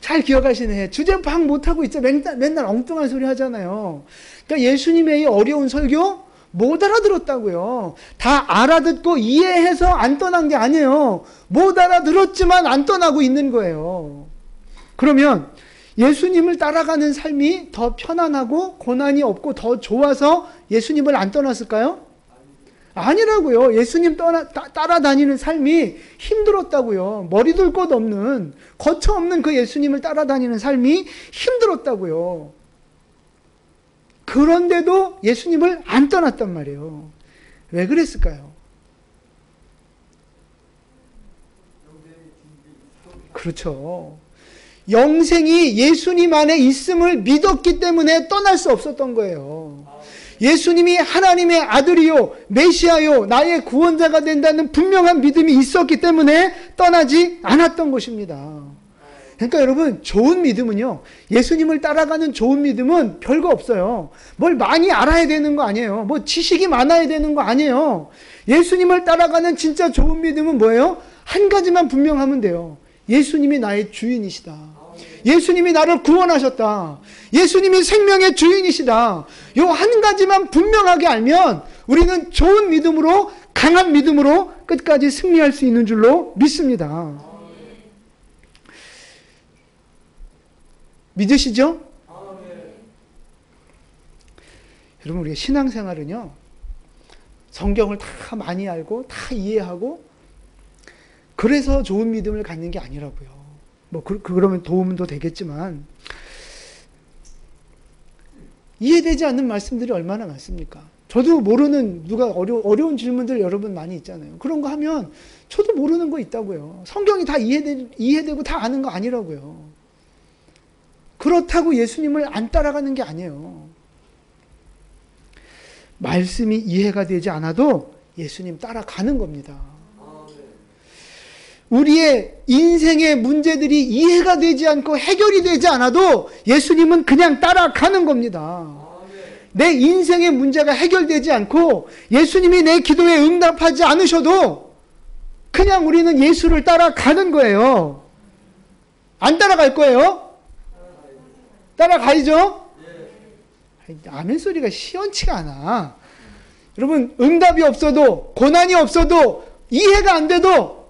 잘 기억하시네. 주제파악 못하고 있죠. 맨날 엉뚱한 소리 하잖아요. 그러니까 예수님의 이 어려운 설교 못 알아들었다고요. 다 알아듣고 이해해서 안 떠난 게 아니에요. 못 알아들었지만 안 떠나고 있는 거예요. 그러면 예수님을 따라가는 삶이 더 편안하고 고난이 없고 더 좋아서 예수님을 안 떠났을까요? 아니라고요. 예수님 따라다니는 삶이 힘들었다고요. 머리 둘 곳 없는, 거처 없는 그 예수님을 따라다니는 삶이 힘들었다고요. 그런데도 예수님을 안 떠났단 말이에요. 왜 그랬을까요? 그렇죠. 영생이 예수님 안에 있음을 믿었기 때문에 떠날 수 없었던 거예요. 예수님이 하나님의 아들이요 메시아요 나의 구원자가 된다는 분명한 믿음이 있었기 때문에 떠나지 않았던 것입니다. 그러니까 여러분, 좋은 믿음은요, 예수님을 따라가는 좋은 믿음은 별거 없어요. 뭘 많이 알아야 되는 거 아니에요. 뭐 지식이 많아야 되는 거 아니에요. 예수님을 따라가는 진짜 좋은 믿음은 뭐예요? 한 가지만 분명하면 돼요. 예수님이 나의 주인이시다. 예수님이 나를 구원하셨다. 예수님이 생명의 주인이시다. 요 한 가지만 분명하게 알면 우리는 좋은 믿음으로, 강한 믿음으로 끝까지 승리할 수 있는 줄로 믿습니다. 믿으시죠? 여러분, 우리가 신앙생활은요, 성경을 다 많이 알고 다 이해하고 그래서 좋은 믿음을 갖는 게 아니라고요. 뭐 그러면 도움도 되겠지만 이해되지 않는 말씀들이 얼마나 많습니까? 저도 모르는, 누가 어려운 질문들 여러분 많이 있잖아요. 그런 거 하면 저도 모르는 거 있다고요. 성경이 다 이해되고 다 아는 거 아니라고요. 그렇다고 예수님을 안 따라가는 게 아니에요. 말씀이 이해가 되지 않아도 예수님 따라가는 겁니다. 우리의 인생의 문제들이 이해가 되지 않고 해결이 되지 않아도 예수님은 그냥 따라가는 겁니다. 내 인생의 문제가 해결되지 않고 예수님이 내 기도에 응답하지 않으셔도 그냥 우리는 예수를 따라가는 거예요. 안 따라갈 거예요? 따라가야죠? 아멘 소리가 시원치가 않아. 여러분, 응답이 없어도, 고난이 없어도, 이해가 안 돼도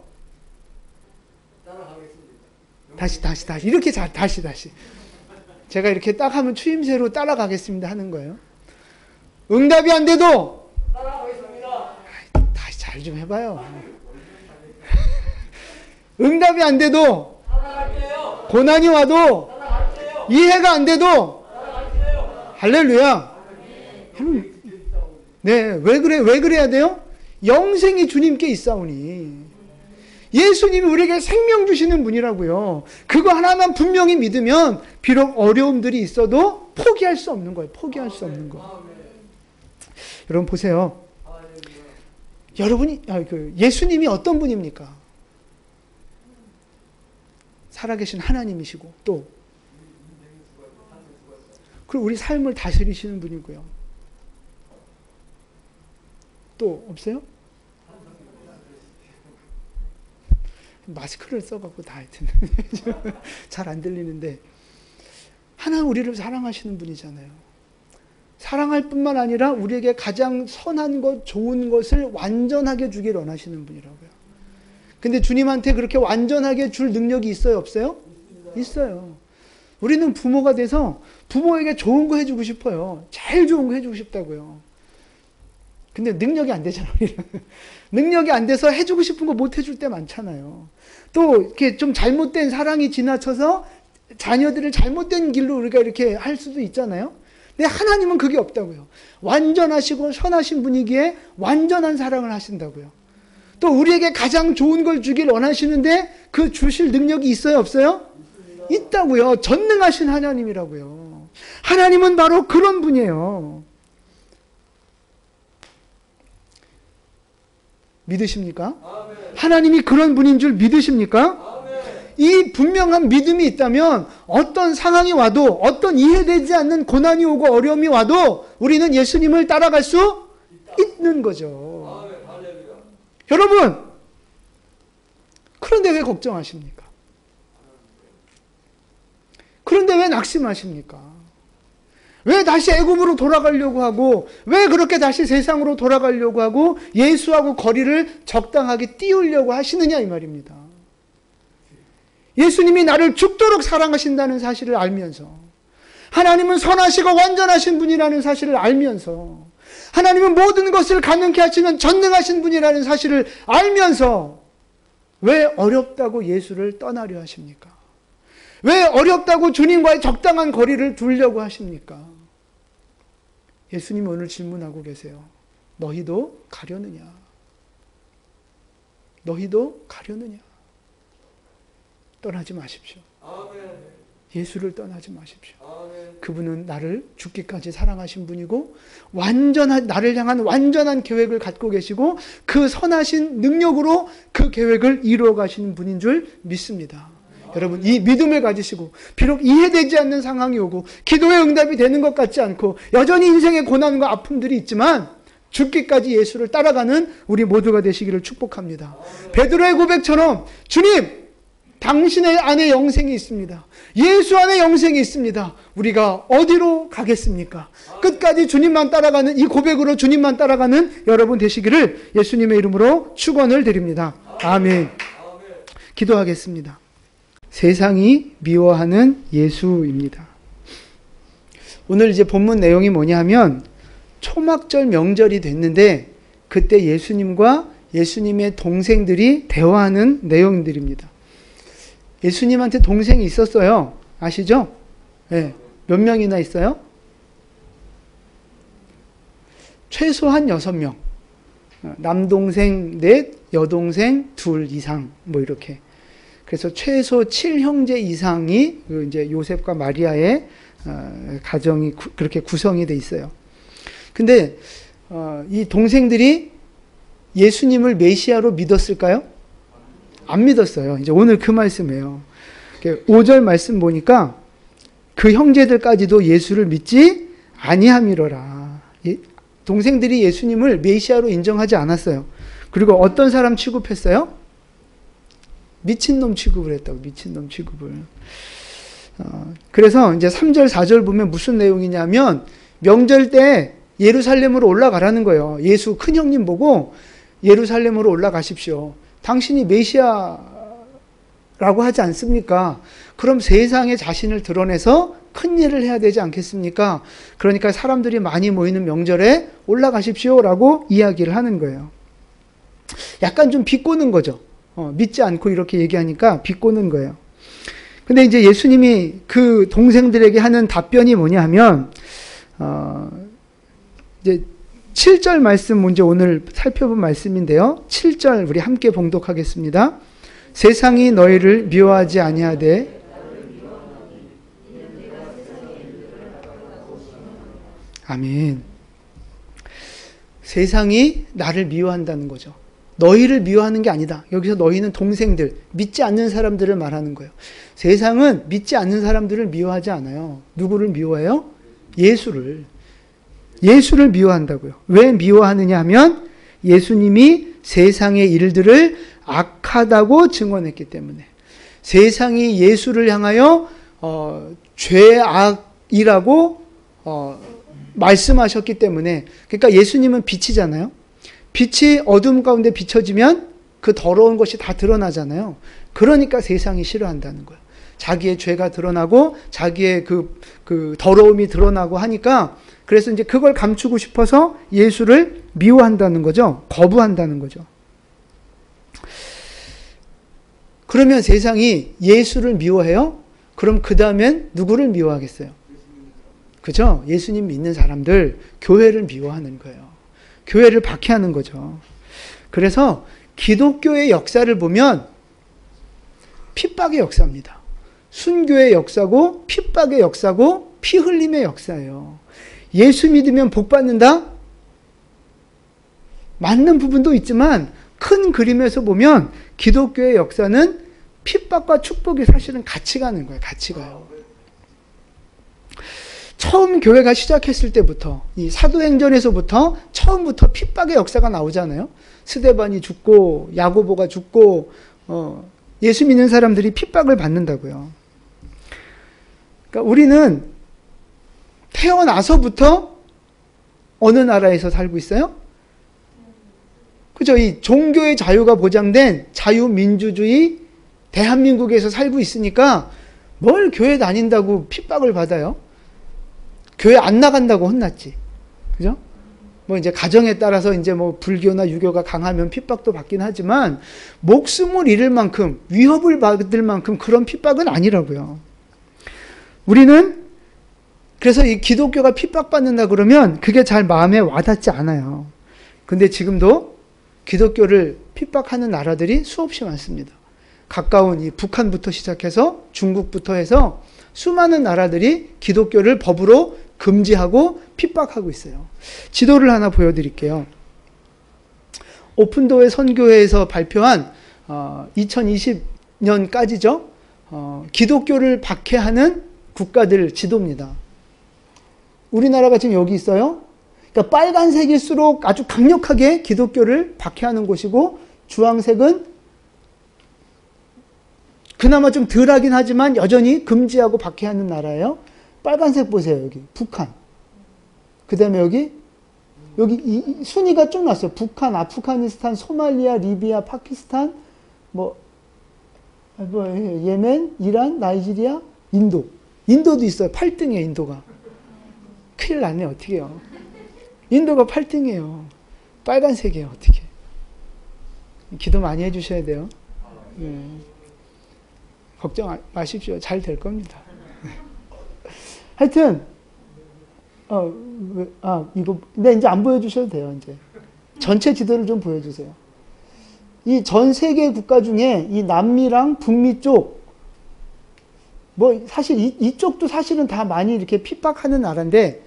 다시 이렇게 다시 제가 이렇게 딱 하면 추임새로 따라가겠습니다 하는 거예요. 응답이 안 돼도 따라가겠습니다. 다시 잘 좀 해봐요. 응답이 안 돼도 따라갈게요. 고난이 와도 따라갈게요. 이해가 안 돼도 따라갈게요. 할렐루야. 네, 왜 그래야 돼요? 영생이 주님께 있사오니. 예수님이 우리에게 생명 주시는 분이라고요. 그거 하나만 분명히 믿으면 비록 어려움들이 있어도 포기할 수 없는 거예요. 포기할 수 없는 거. 여러분 보세요. 여러분이 예수님이 어떤 분입니까? 살아계신 하나님이시고 또 그리고 우리 삶을 다스리시는 분이고요. 또 없어요? 마스크를 써갖고 다 하여튼 잘 안 들리는데 하나님 우리를 사랑하시는 분이잖아요. 사랑할 뿐만 아니라 우리에게 가장 선한 것, 좋은 것을 완전하게 주길 원하시는 분이라고요. 근데 주님한테 그렇게 완전하게 줄 능력이 있어요? 없어요? 있어요. 우리는 부모가 돼서 부모에게 좋은 거 해주고 싶어요. 제일 좋은 거 해주고 싶다고요. 근데 능력이 안 되잖아요. 우리는. 능력이 안 돼서 해주고 싶은 거 못 해줄 때 많잖아요. 또 이렇게 좀 잘못된 사랑이 지나쳐서 자녀들을 잘못된 길로 우리가 이렇게 할 수도 있잖아요. 근데 하나님은 그게 없다고요. 완전하시고 선하신 분이기에 완전한 사랑을 하신다고요. 또 우리에게 가장 좋은 걸 주길 원하시는데 그 주실 능력이 있어요? 없어요? 있다고요. 전능하신 하나님이라고요. 하나님은 바로 그런 분이에요. 믿으십니까? 아멘. 하나님이 그런 분인 줄 믿으십니까? 아멘. 이 분명한 믿음이 있다면 어떤 상황이 와도 어떤 이해되지 않는 고난이 오고 어려움이 와도 우리는 예수님을 따라갈 수 있는 거죠. 아멘. 여러분 그런데 왜 걱정하십니까? 그런데 왜 낙심하십니까? 왜 다시 애굽으로 돌아가려고 하고, 왜 그렇게 다시 세상으로 돌아가려고 하고 예수하고 거리를 적당하게 띄우려고 하시느냐 이 말입니다. 예수님이 나를 죽도록 사랑하신다는 사실을 알면서, 하나님은 선하시고 완전하신 분이라는 사실을 알면서, 하나님은 모든 것을 가능케 하시는 전능하신 분이라는 사실을 알면서 왜 어렵다고 예수를 떠나려 하십니까? 왜 어렵다고 주님과의 적당한 거리를 두려고 하십니까? 예수님이 오늘 질문하고 계세요. 너희도 가려느냐? 너희도 가려느냐? 떠나지 마십시오. 예수를 떠나지 마십시오. 그분은 나를 죽기까지 사랑하신 분이고 나를 향한 완전한 계획을 갖고 계시고 그 선하신 능력으로 그 계획을 이루어 가시는 분인 줄 믿습니다. 여러분, 이 믿음을 가지시고 비록 이해되지 않는 상황이 오고 기도의 응답이 되는 것 같지 않고 여전히 인생의 고난과 아픔들이 있지만 죽기까지 예수를 따라가는 우리 모두가 되시기를 축복합니다. 베드로의 고백처럼 주님, 당신의 안에 영생이 있습니다. 예수 안에 영생이 있습니다. 우리가 어디로 가겠습니까? 끝까지 주님만 따라가는, 이 고백으로 주님만 따라가는 여러분 되시기를 예수님의 이름으로 축원을 드립니다. 아멘. 기도하겠습니다. 세상이 미워하는 예수입니다. 오늘 이제 본문 내용이 뭐냐 하면 초막절 명절이 됐는데 그때 예수님과 예수님의 동생들이 대화하는 내용들입니다. 예수님한테 동생이 있었어요. 아시죠? 네. 몇 명이나 있어요? 최소한 6명. 남동생 4, 여동생 2 이상, 뭐 이렇게. 그래서 최소 7형제 이상이 이제 요셉과 마리아의 가정이 그렇게 구성이 돼 있어요. 근데 이 동생들이 예수님을 메시아로 믿었을까요? 안 믿었어요. 이제 오늘 그 말씀이에요. 5절 말씀 보니까 그 형제들까지도 예수를 믿지 아니함이로라. 동생들이 예수님을 메시아로 인정하지 않았어요. 그리고 어떤 사람 취급했어요? 미친놈 취급을 했다고. 미친놈 취급을. 그래서 이제 3절 4절 보면 무슨 내용이냐면 명절 때 예루살렘으로 올라가라는 거예요. 예수 큰형님 보고 예루살렘으로 올라가십시오. 당신이 메시아라고 하지 않습니까? 그럼 세상에 자신을 드러내서 큰 일을 해야 되지 않겠습니까? 그러니까 사람들이 많이 모이는 명절에 올라가십시오라고 이야기를 하는 거예요. 약간 좀 비꼬는 거죠. 믿지 않고 이렇게 얘기하니까 비꼬는 거예요. 근데 이제 예수님이 그 동생들에게 하는 답변이 뭐냐 하면, 이제 7절 말씀 먼저 오늘 살펴본 말씀인데요. 7절 우리 함께 봉독하겠습니다. 세상이 너희를 미워하지 아니하되 아멘. 세상이 나를 미워한다는 거죠. 너희를 미워하는 게 아니다. 여기서 너희는 동생들, 믿지 않는 사람들을 말하는 거예요. 세상은 믿지 않는 사람들을 미워하지 않아요. 누구를 미워해요? 예수를. 예수를 미워한다고요. 왜 미워하느냐 하면 예수님이 세상의 일들을 악하다고 증언했기 때문에. 세상이 예수를 향하여 죄악이라고 말씀하셨기 때문에. 그러니까 예수님은 빛이잖아요. 빛이 어둠 가운데 비춰지면 그 더러운 것이 다 드러나잖아요. 그러니까 세상이 싫어한다는 거예요. 자기의 죄가 드러나고 자기의 그 더러움이 드러나고 하니까, 그래서 이제 그걸 감추고 싶어서 예수를 미워한다는 거죠. 거부한다는 거죠. 그러면 세상이 예수를 미워해요? 그럼 그 다음엔 누구를 미워하겠어요? 그죠? 예수님 믿는 사람들, 교회를 미워하는 거예요. 교회를 박해하는 거죠. 그래서 기독교의 역사를 보면 핍박의 역사입니다. 순교의 역사고 핍박의 역사고 피 흘림의 역사예요. 예수 믿으면 복 받는다? 맞는 부분도 있지만 큰 그림에서 보면 기독교의 역사는 핍박과 축복이 사실은 같이 가는 거예요. 같이 가요. 처음 교회가 시작했을 때부터, 이 사도행전에서부터 처음부터 핍박의 역사가 나오잖아요. 스데반이 죽고 야고보가 죽고 예수 믿는 사람들이 핍박을 받는다고요. 그러니까 우리는 태어나서부터 어느 나라에서 살고 있어요? 그죠? 이 종교의 자유가 보장된 자유민주주의 대한민국에서 살고 있으니까 뭘 교회 다닌다고 핍박을 받아요? 교회 안 나간다고 혼났지. 그죠? 뭐 이제 가정에 따라서 이제 뭐 불교나 유교가 강하면 핍박도 받긴 하지만 목숨을 잃을 만큼 위협을 받을 만큼 그런 핍박은 아니라고요. 우리는 그래서 이 기독교가 핍박받는다 그러면 그게 잘 마음에 와닿지 않아요. 근데 지금도 기독교를 핍박하는 나라들이 수없이 많습니다. 가까운 이 북한부터 시작해서 중국부터 해서 수많은 나라들이 기독교를 법으로 금지하고 핍박하고 있어요. 지도를 하나 보여드릴게요. 오픈도어 선교회에서 발표한 2020년까지죠. 기독교를 박해하는 국가들 지도입니다. 우리나라가 지금 여기 있어요. 그러니까 빨간색일수록 아주 강력하게 기독교를 박해하는 곳이고 주황색은 그나마 좀 덜하긴 하지만 여전히 금지하고 박해하는 나라예요. 빨간색 보세요. 여기 북한. 그 다음에 여기 이 순위가 쭉 났어요. 북한, 아프가니스탄, 소말리아, 리비아, 파키스탄, 예멘, 이란, 나이지리아, 인도. 인도도 있어요. 8등이에요. 인도가. 큰일 났네. 어떻게 해요. 인도가 8등이에요. 빨간색이에요. 어떻게. 기도 많이 해주셔야 돼요. 네. 걱정 마십시오. 잘 될 겁니다. 하여튼, 근데 이제 안 보여주셔도 돼요, 이제. 전체 지도를 좀 보여주세요. 이 전 세계 국가 중에 이 남미랑 북미 쪽, 사실 이쪽도 사실은 다 많이 이렇게 핍박하는 나라인데,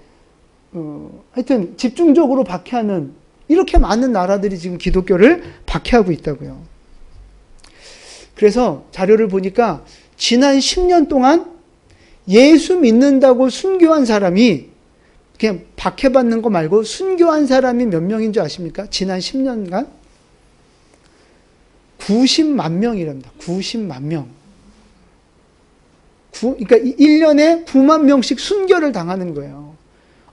하여튼 집중적으로 박해하는, 이렇게 많은 나라들이 지금 기독교를 박해하고 있다고요. 그래서 자료를 보니까 지난 10년 동안 예수 믿는다고 순교한 사람이 그냥 박해받는 거 말고 순교한 사람이 몇 명인 줄 아십니까? 지난 10년간? 90만 명이랍니다. 90만 명. 그러니까 1년에 9만 명씩 순교를 당하는 거예요.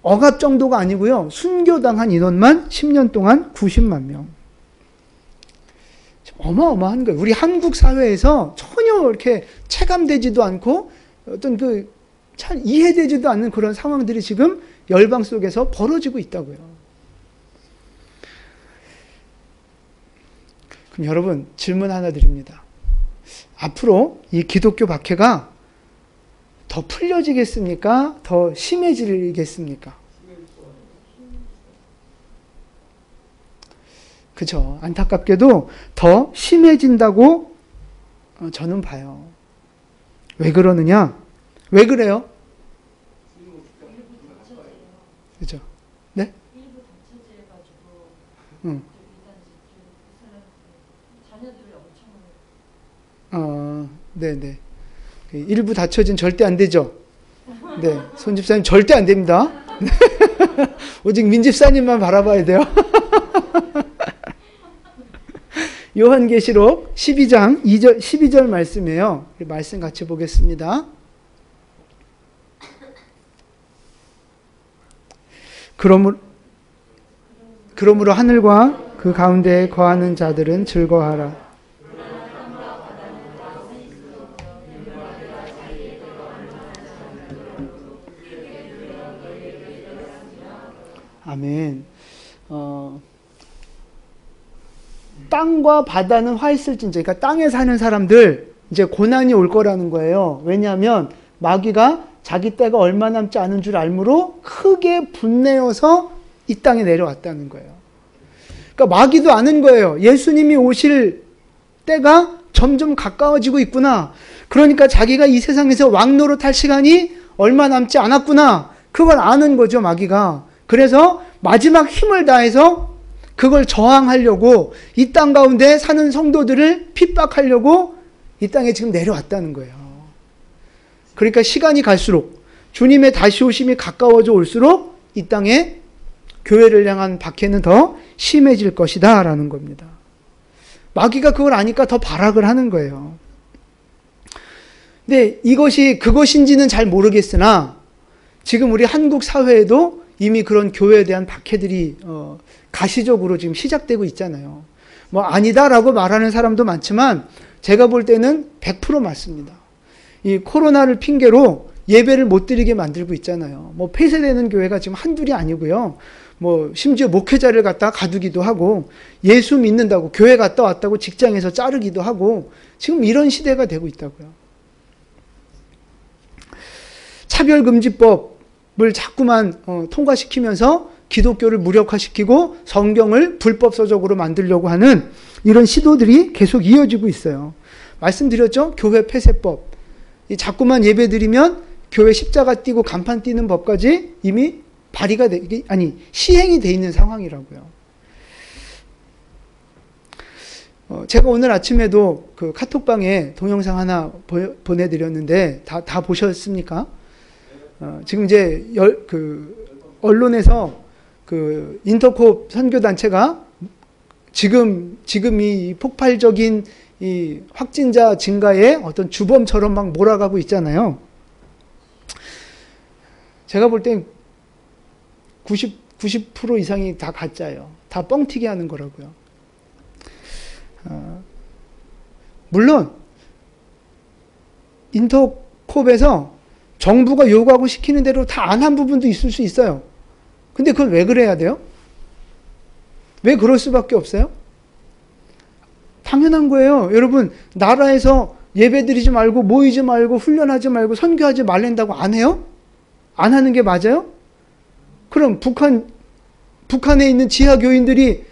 억압 정도가 아니고요. 순교당한 인원만 10년 동안 90만 명. 어마어마한 거예요. 우리 한국 사회에서 전혀 이렇게 체감되지도 않고 어떤 잘 이해되지도 않는 그런 상황들이 지금 열방 속에서 벌어지고 있다고요. 그럼 여러분 질문 하나 드립니다. 앞으로 이 기독교 박해가 더 풀려지겠습니까? 더 심해지겠습니까? 그죠. 안타깝게도 더 심해진다고 저는 봐요. 왜 그러느냐? 왜 그래요? 그죠. 네? 응. 네네. 일부 닫혀진 절대 안 되죠. 네. 손 집사님 절대 안 됩니다. 오직 민 집사님만 바라봐야 돼요. 요한계시록 12장 12절 말씀이에요. 말씀 같이 보겠습니다. 그러므로 하늘과 그 가운데에 거하는 자들은 즐거워하라. 아멘. 땅과 바다는 화 있을진저. 그러니까 땅에 사는 사람들 이제 고난이 올 거라는 거예요. 왜냐하면 마귀가 자기 때가 얼마 남지 않은 줄 알므로 크게 분내어서 이 땅에 내려왔다는 거예요. 그러니까 마귀도 아는 거예요. 예수님이 오실 때가 점점 가까워지고 있구나. 그러니까 자기가 이 세상에서 왕노릇할 시간이 얼마 남지 않았구나. 그걸 아는 거죠, 마귀가. 그래서 마지막 힘을 다해서 그걸 저항하려고 이 땅 가운데 사는 성도들을 핍박하려고 이 땅에 지금 내려왔다는 거예요. 그러니까 시간이 갈수록 주님의 다시 오심이 가까워져 올수록 이 땅에 교회를 향한 박해는 더 심해질 것이다 라는 겁니다. 마귀가 그걸 아니까 더 발악을 하는 거예요. 근데 이것이 그것인지는 잘 모르겠으나 지금 우리 한국 사회에도 이미 그런 교회에 대한 박해들이 가시적으로 지금 시작되고 있잖아요. 뭐 아니다라고 말하는 사람도 많지만 제가 볼 때는 100% 맞습니다. 이 코로나를 핑계로 예배를 못 드리게 만들고 있잖아요. 뭐 폐쇄되는 교회가 지금 한둘이 아니고요. 뭐 심지어 목회자를 갖다 가두기도 하고 예수 믿는다고 교회 갔다 왔다고 직장에서 자르기도 하고 지금 이런 시대가 되고 있다고요. 차별금지법을 자꾸만 통과시키면서 기독교를 무력화시키고 성경을 불법서적으로 만들려고 하는 이런 시도들이 계속 이어지고 있어요. 말씀드렸죠? 교회 폐쇄법. 자꾸만 예배드리면 교회 십자가 띄고 간판 띄는 법까지 이미 시행이 돼 있는 상황이라고요. 제가 오늘 아침에도 그 카톡방에 동영상 하나 보내드렸는데 다 보셨습니까? 지금 이제 언론에서 그 인터콥 선교단체가 지금 이 폭발적인 이 확진자 증가에 어떤 주범처럼 막 몰아가고 있잖아요. 제가 볼 땐 90% 이상이 다 가짜예요. 다 뻥튀기 하는 거라고요. 물론 인터콥에서 정부가 요구하고 시키는 대로 다 안 한 부분도 있을 수 있어요. 근데 그건 왜 그래야 돼요? 왜 그럴 수밖에 없어요? 당연한 거예요. 여러분, 나라에서 예배드리지 말고 모이지 말고 훈련하지 말고 선교하지 말란다고 안 해요? 안 하는 게 맞아요? 그럼 북한에 있는 지하 교인들이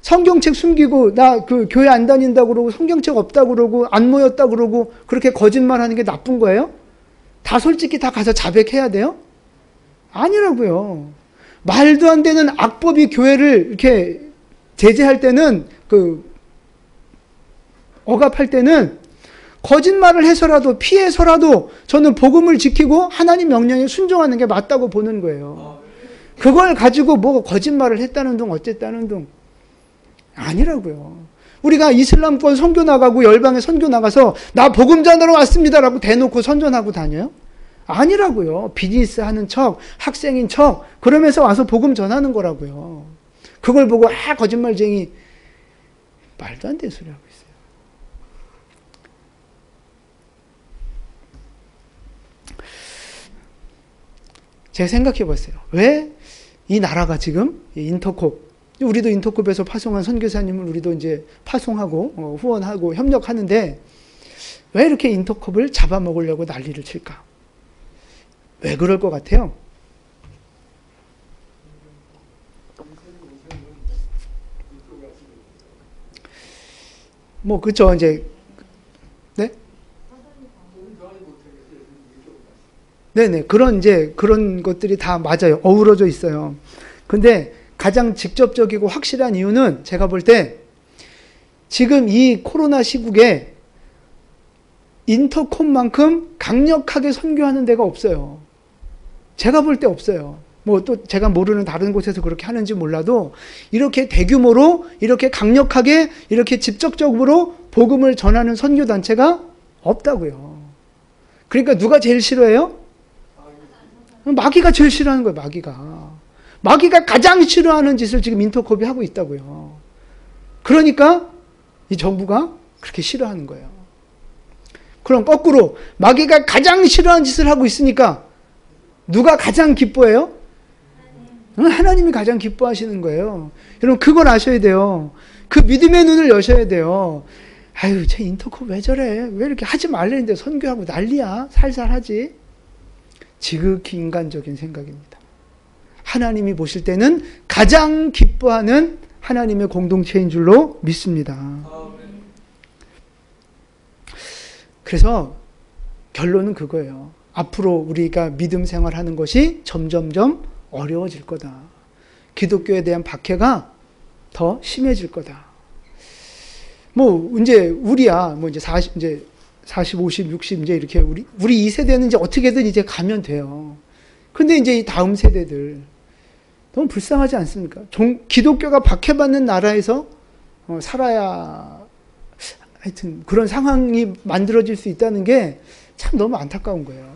성경책 숨기고 나 그 교회 안 다닌다고 그러고 성경책 없다고 그러고 안 모였다고 그러고 그렇게 거짓말하는 게 나쁜 거예요? 다 솔직히 다 가서 자백해야 돼요? 아니라고요. 말도 안 되는 악법이 교회를 이렇게 제재할 때는 억압할 때는 거짓말을 해서라도 피해서라도 저는 복음을 지키고 하나님 명령에 순종하는 게 맞다고 보는 거예요. 그걸 가지고 뭐 거짓말을 했다는 둥 어쨌다는 둥 아니라고요. 우리가 이슬람권 선교 나가고 열방에 선교 나가서 나 복음 전하러 왔습니다라고 대놓고 선전하고 다녀요? 아니라고요. 비즈니스 하는 척, 학생인 척 그러면서 와서 복음 전하는 거라고요. 그걸 보고 거짓말쟁이 말도 안 되는 소리 하고 있어요. 제가 생각해 봤어요. 왜 이 나라가 지금 인터콥, 우리도 인터콥에서 파송한 선교사님을 우리도 이제 파송하고 후원하고 협력하는데 왜 이렇게 인터콥을 잡아먹으려고 난리를 칠까? 왜 그럴 것 같아요? 뭐 그렇죠. 이제 네? 네네. 그런 것들이 다 맞아요. 어우러져 있어요. 근데 가장 직접적이고 확실한 이유는 제가 볼 때 지금 이 코로나 시국에 인터콤만큼 강력하게 선교하는 데가 없어요. 제가 볼 때 없어요. 뭐 또 제가 모르는 다른 곳에서 그렇게 하는지 몰라도 이렇게 대규모로 이렇게 강력하게 이렇게 직접적으로 복음을 전하는 선교단체가 없다고요. 그러니까 누가 제일 싫어해요? 마귀가 제일 싫어하는 거예요. 마귀가 가장 싫어하는 짓을 지금 인터콥이 하고 있다고요. 그러니까 이 정부가 그렇게 싫어하는 거예요. 그럼 거꾸로 마귀가 가장 싫어하는 짓을 하고 있으니까 누가 가장 기뻐해요? 하나님이 가장 기뻐하시는 거예요. 여러분 그걸 아셔야 돼요. 그 믿음의 눈을 여셔야 돼요. 아유, 쟤 인터콥 왜 저래? 왜 이렇게 하지 말랬는데 선교하고 난리야? 살살 하지? 지극히 인간적인 생각입니다. 하나님이 보실 때는 가장 기뻐하는 하나님의 공동체인 줄로 믿습니다. 그래서 결론은 그거예요. 앞으로 우리가 믿음 생활하는 것이 점점점 어려워질 거다. 기독교에 대한 박해가 더 심해질 거다. 뭐 이제 우리야 뭐 이제 40, 50, 60 이제 이렇게 우리 이 세대는 이제 어떻게든 이제 가면 돼요. 근데 이제 이 다음 세대들 너무 불쌍하지 않습니까? 기독교가 박해받는 나라에서 살아야 하여튼 그런 상황이 만들어질 수 있다는 게 참 너무 안타까운 거예요.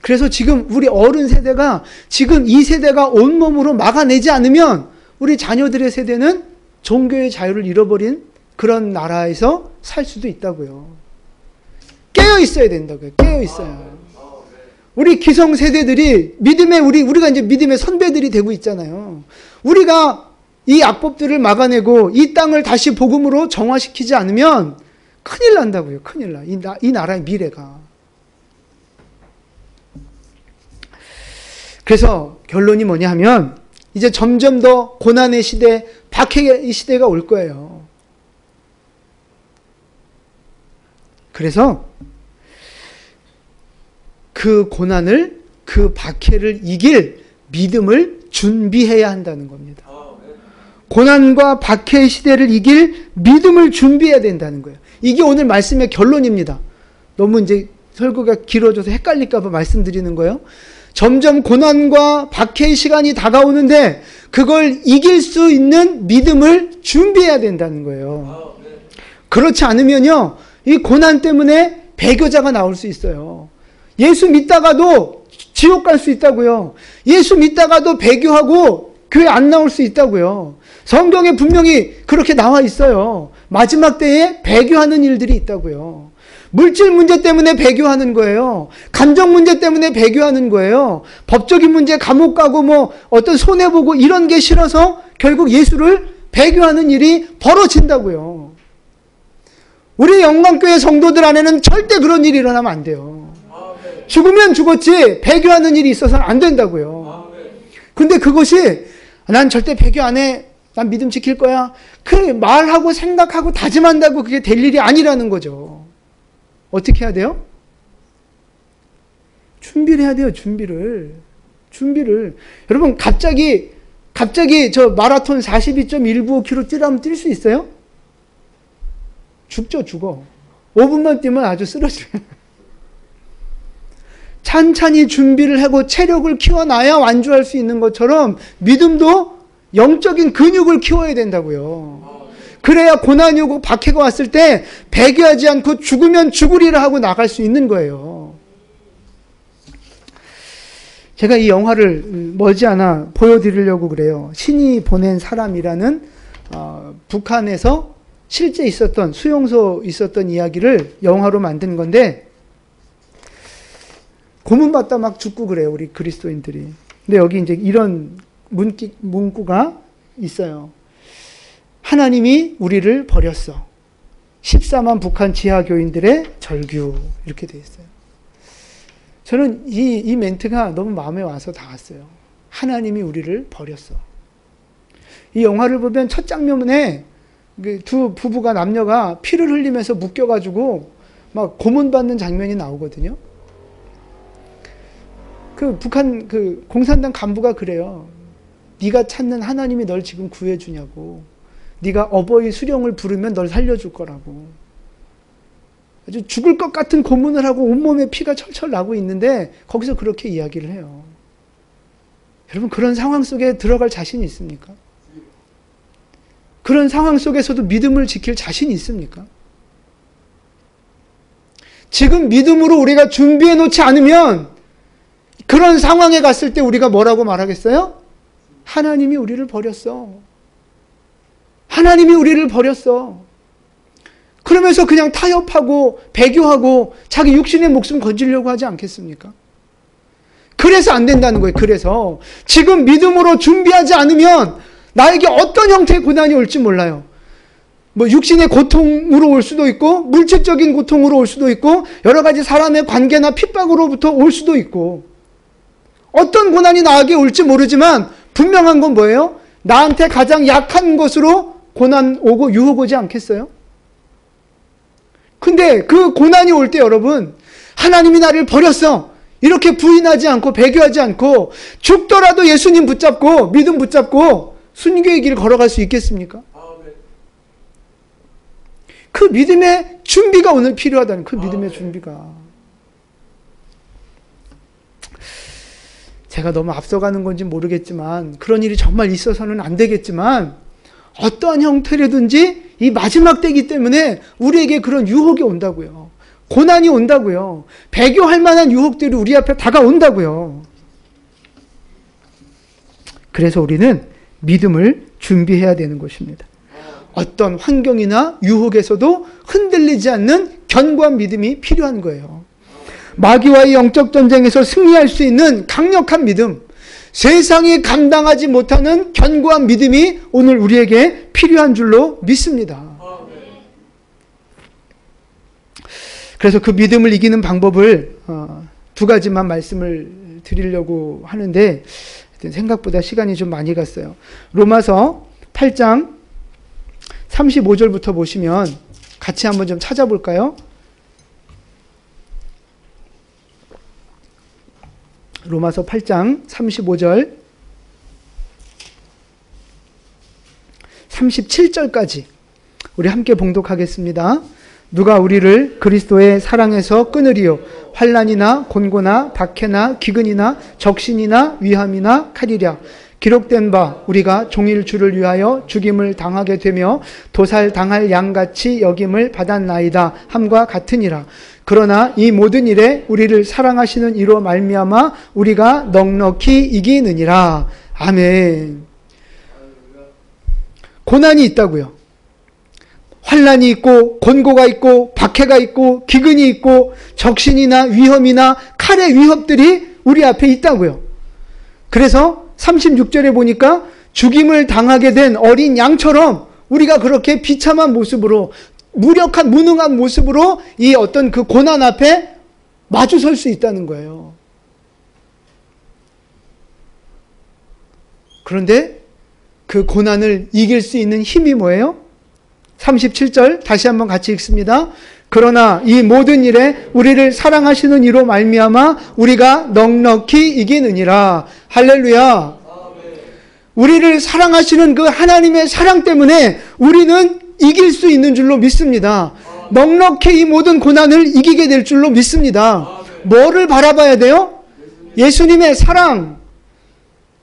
그래서 지금 우리 어른 세대가 지금 이 세대가 온몸으로 막아내지 않으면 우리 자녀들의 세대는 종교의 자유를 잃어버린 그런 나라에서 살 수도 있다고요. 깨어 있어야 된다고요. 깨어 있어요. 우리 기성 세대들이 우리가 이제 믿음의 선배들이 되고 있잖아요. 우리가 이 악법들을 막아내고 이 땅을 다시 복음으로 정화시키지 않으면 큰일 난다고요. 큰일 나. 이 나라의 미래가. 그래서 결론이 뭐냐 하면 이제 점점 더 고난의 시대, 박해의 시대가 올 거예요. 그래서 그 고난을, 그 박해를 이길 믿음을 준비해야 한다는 겁니다. 고난과 박해의 시대를 이길 믿음을 준비해야 된다는 거예요. 이게 오늘 말씀의 결론입니다. 너무 이제 설교가 길어져서 헷갈릴까 봐 말씀드리는 거예요. 점점 고난과 박해의 시간이 다가오는데 그걸 이길 수 있는 믿음을 준비해야 된다는 거예요. 그렇지 않으면요, 이 고난 때문에 배교자가 나올 수 있어요. 예수 믿다가도 지옥 갈 수 있다고요. 예수 믿다가도 배교하고 교회 안 나올 수 있다고요. 성경에 분명히 그렇게 나와 있어요. 마지막 때에 배교하는 일들이 있다고요. 물질 문제 때문에 배교하는 거예요. 감정 문제 때문에 배교하는 거예요. 법적인 문제, 감옥 가고 뭐 어떤 손해보고 이런 게 싫어서 결국 예수를 배교하는 일이 벌어진다고요. 우리 영광교회 성도들 안에는 절대 그런 일이 일어나면 안 돼요. 죽으면 죽었지 배교하는 일이 있어서는 안 된다고요. 근데 그것이 난 절대 배교 안 해. 난 믿음 지킬 거야. 그 말하고 생각하고 다짐한다고 그게 될 일이 아니라는 거죠. 어떻게 해야 돼요? 준비를 해야 돼요. 준비를. 여러분 갑자기 저 마라톤 42.195km 뛰라면 뛸 수 있어요? 죽어. 5분만 뛰면 아주 쓰러져요. 찬찬히 준비를 하고 체력을 키워놔야 완주할 수 있는 것처럼 믿음도 영적인 근육을 키워야 된다고요. 그래야 고난이 오고 박해가 왔을 때 배교하지 않고 죽으면 죽으리라 하고 나갈 수 있는 거예요. 제가 이 영화를 머지않아 보여드리려고 그래요. 신이 보낸 사람이라는 북한에서 실제 있었던 수용소 있었던 이야기를 영화로 만든 건데 고문받다 막 죽고 그래요. 우리 그리스도인들이. 근데 여기 이제 이런 문구가 있어요. 하나님이 우리를 버렸어. 14만 북한 지하교인들의 절규. 이렇게 돼 있어요. 저는 이 멘트가 너무 마음에 와서 닿았어요. 하나님이 우리를 버렸어. 이 영화를 보면 첫 장면에 두 부부가 남녀가 피를 흘리면서 묶여가지고 막 고문받는 장면이 나오거든요. 그 북한 그 공산당 간부가 그래요. 네가 찾는 하나님이 널 지금 구해주냐고. 네가 어버이 수령을 부르면 널 살려줄 거라고. 아주 죽을 것 같은 고문을 하고 온몸에 피가 철철 나고 있는데 거기서 그렇게 이야기를 해요. 여러분 그런 상황 속에 들어갈 자신이 있습니까? 그런 상황 속에서도 믿음을 지킬 자신이 있습니까? 지금 믿음으로 우리가 준비해 놓지 않으면 그런 상황에 갔을 때 우리가 뭐라고 말하겠어요? 하나님이 우리를 버렸어. 하나님이 우리를 버렸어. 그러면서 그냥 타협하고 배교하고 자기 육신의 목숨 건지려고 하지 않겠습니까? 그래서 안 된다는 거예요. 그래서 지금 믿음으로 준비하지 않으면 나에게 어떤 형태의 고난이 올지 몰라요. 뭐 육신의 고통으로 올 수도 있고 물질적인 고통으로 올 수도 있고 여러 가지 사람의 관계나 핍박으로부터 올 수도 있고 어떤 고난이 나에게 올지 모르지만 분명한 건 뭐예요? 나한테 가장 약한 것으로 고난 오고 유혹 오지 않겠어요? 근데 그 고난이 올 때 여러분 하나님이 나를 버렸어. 이렇게 부인하지 않고 배교하지 않고 죽더라도 예수님 붙잡고 믿음 붙잡고 순교의 길을 걸어갈 수 있겠습니까? 그 믿음의 준비가 오늘 필요하다는 그 믿음의 준비가. 제가 너무 앞서가는 건지 모르겠지만 그런 일이 정말 있어서는 안 되겠지만 어떠한 형태라든지 이 마지막 때이기 때문에 우리에게 그런 유혹이 온다고요. 고난이 온다고요. 배교할 만한 유혹들이 우리 앞에 다가온다고요. 그래서 우리는 믿음을 준비해야 되는 것입니다. 어떤 환경이나 유혹에서도 흔들리지 않는 견고한 믿음이 필요한 거예요. 마귀와의 영적 전쟁에서 승리할 수 있는 강력한 믿음, 세상이 감당하지 못하는 견고한 믿음이 오늘 우리에게 필요한 줄로 믿습니다. 그래서 그 믿음을 이기는 방법을 두 가지만 말씀을 드리려고 하는데 생각보다 시간이 좀 많이 갔어요. 로마서 8장 35절부터 보시면 같이 한번 좀 찾아볼까요? 로마서 8장 35절 37절까지 우리 함께 봉독하겠습니다. 누가 우리를 그리스도의 사랑에서 끊으리요? 환난이나 곤고나 박해나 기근이나 적신이나 위함이나 칼이랴. 기록된 바 우리가 종일 주를 위하여 죽임을 당하게 되며 도살당할 양같이 여김을 받았나이다 함과 같으니라. 그러나 이 모든 일에 우리를 사랑하시는 이로 말미암아 우리가 넉넉히 이기느니라. 아멘. 고난이 있다고요. 환난이 있고 곤고가 있고 박해가 있고 기근이 있고 적신이나 위험이나 칼의 위협들이 우리 앞에 있다고요. 그래서 36절에 보니까 죽임을 당하게 된 어린 양처럼 우리가 그렇게 비참한 모습으로 무력한 무능한 모습으로 이 어떤 그 고난 앞에 마주설 수 있다는 거예요. 그런데 그 고난을 이길 수 있는 힘이 뭐예요? 37절 다시 한번 같이 읽습니다. 그러나 이 모든 일에 우리를 사랑하시는 이로 말미암아 우리가 넉넉히 이기느니라. 할렐루야. 우리를 사랑하시는 그 하나님의 사랑 때문에 우리는 이길 수 있는 줄로 믿습니다. 넉넉히 이 모든 고난을 이기게 될 줄로 믿습니다. 뭐를 바라봐야 돼요? 예수님의 사랑.